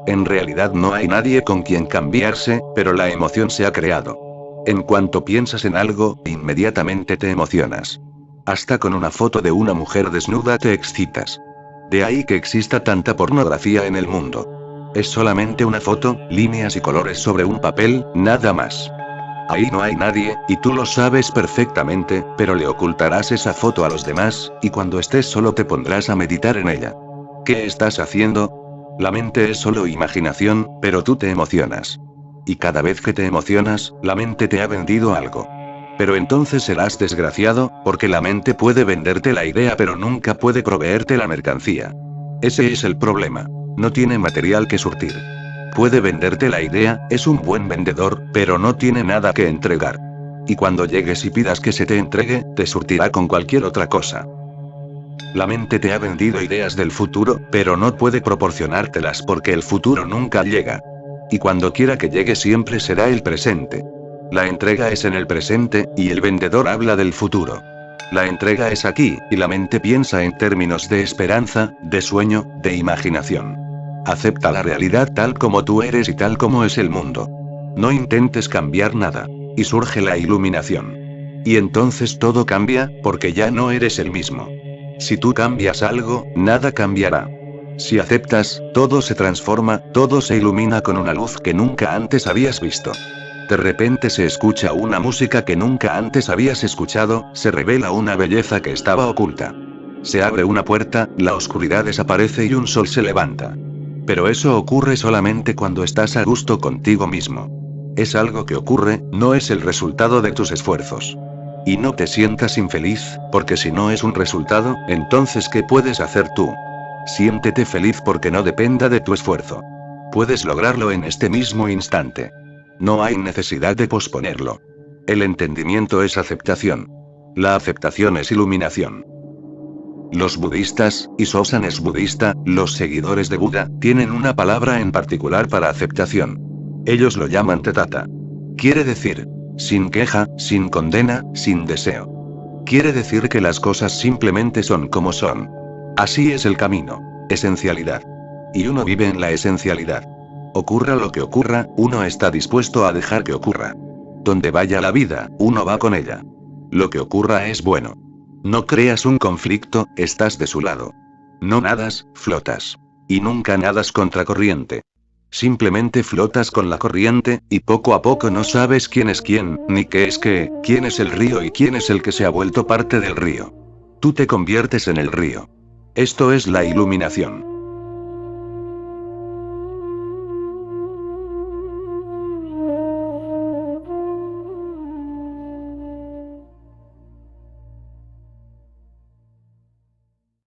En realidad no hay nadie con quien cambiarse, pero la emoción se ha creado. En cuanto piensas en algo, inmediatamente te emocionas. Hasta con una foto de una mujer desnuda te excitas. De ahí que exista tanta pornografía en el mundo. Es solamente una foto, líneas y colores sobre un papel, nada más. Ahí no hay nadie, y tú lo sabes perfectamente, pero le ocultarás esa foto a los demás, y cuando estés solo te pondrás a meditar en ella. ¿Qué estás haciendo? La mente es solo imaginación, pero tú te emocionas. Y cada vez que te emocionas, la mente te ha vendido algo. Pero entonces serás desgraciado, porque la mente puede venderte la idea pero nunca puede proveerte la mercancía. Ese es el problema. No tiene material que surtir. Puede venderte la idea, es un buen vendedor, pero no tiene nada que entregar. Y cuando llegues y pidas que se te entregue, te surtirá con cualquier otra cosa. La mente te ha vendido ideas del futuro, pero no puede proporcionártelas porque el futuro nunca llega. Y cuando quiera que llegue siempre será el presente. La entrega es en el presente, y el vendedor habla del futuro. La entrega es aquí, y la mente piensa en términos de esperanza, de sueño, de imaginación. Acepta la realidad tal como tú eres y tal como es el mundo. No intentes cambiar nada. Y surge la iluminación. Y entonces todo cambia, porque ya no eres el mismo. Si tú cambias algo, nada cambiará. Si aceptas, todo se transforma, todo se ilumina con una luz que nunca antes habías visto. De repente se escucha una música que nunca antes habías escuchado, se revela una belleza que estaba oculta. Se abre una puerta, la oscuridad desaparece y un sol se levanta. Pero eso ocurre solamente cuando estás a gusto contigo mismo. Es algo que ocurre, no es el resultado de tus esfuerzos. Y no te sientas infeliz, porque si no es un resultado, entonces ¿qué puedes hacer tú? Siéntete feliz porque no dependa de tu esfuerzo. Puedes lograrlo en este mismo instante. No hay necesidad de posponerlo. El entendimiento es aceptación. La aceptación es iluminación. Los budistas, y Sosan es budista, los seguidores de Buda, tienen una palabra en particular para aceptación. Ellos lo llaman Tethata. Quiere decir, sin queja, sin condena, sin deseo. Quiere decir que las cosas simplemente son como son. Así es el camino. Esencialidad. Y uno vive en la esencialidad. Ocurra lo que ocurra, uno está dispuesto a dejar que ocurra. Donde vaya la vida, uno va con ella. Lo que ocurra es bueno. No creas un conflicto, estás de su lado. No nadas, flotas. Y nunca nadas contracorriente. Simplemente flotas con la corriente, y poco a poco no sabes quién es quién, ni qué es qué, quién es el río y quién es el que se ha vuelto parte del río. Tú te conviertes en el río. Esto es la iluminación.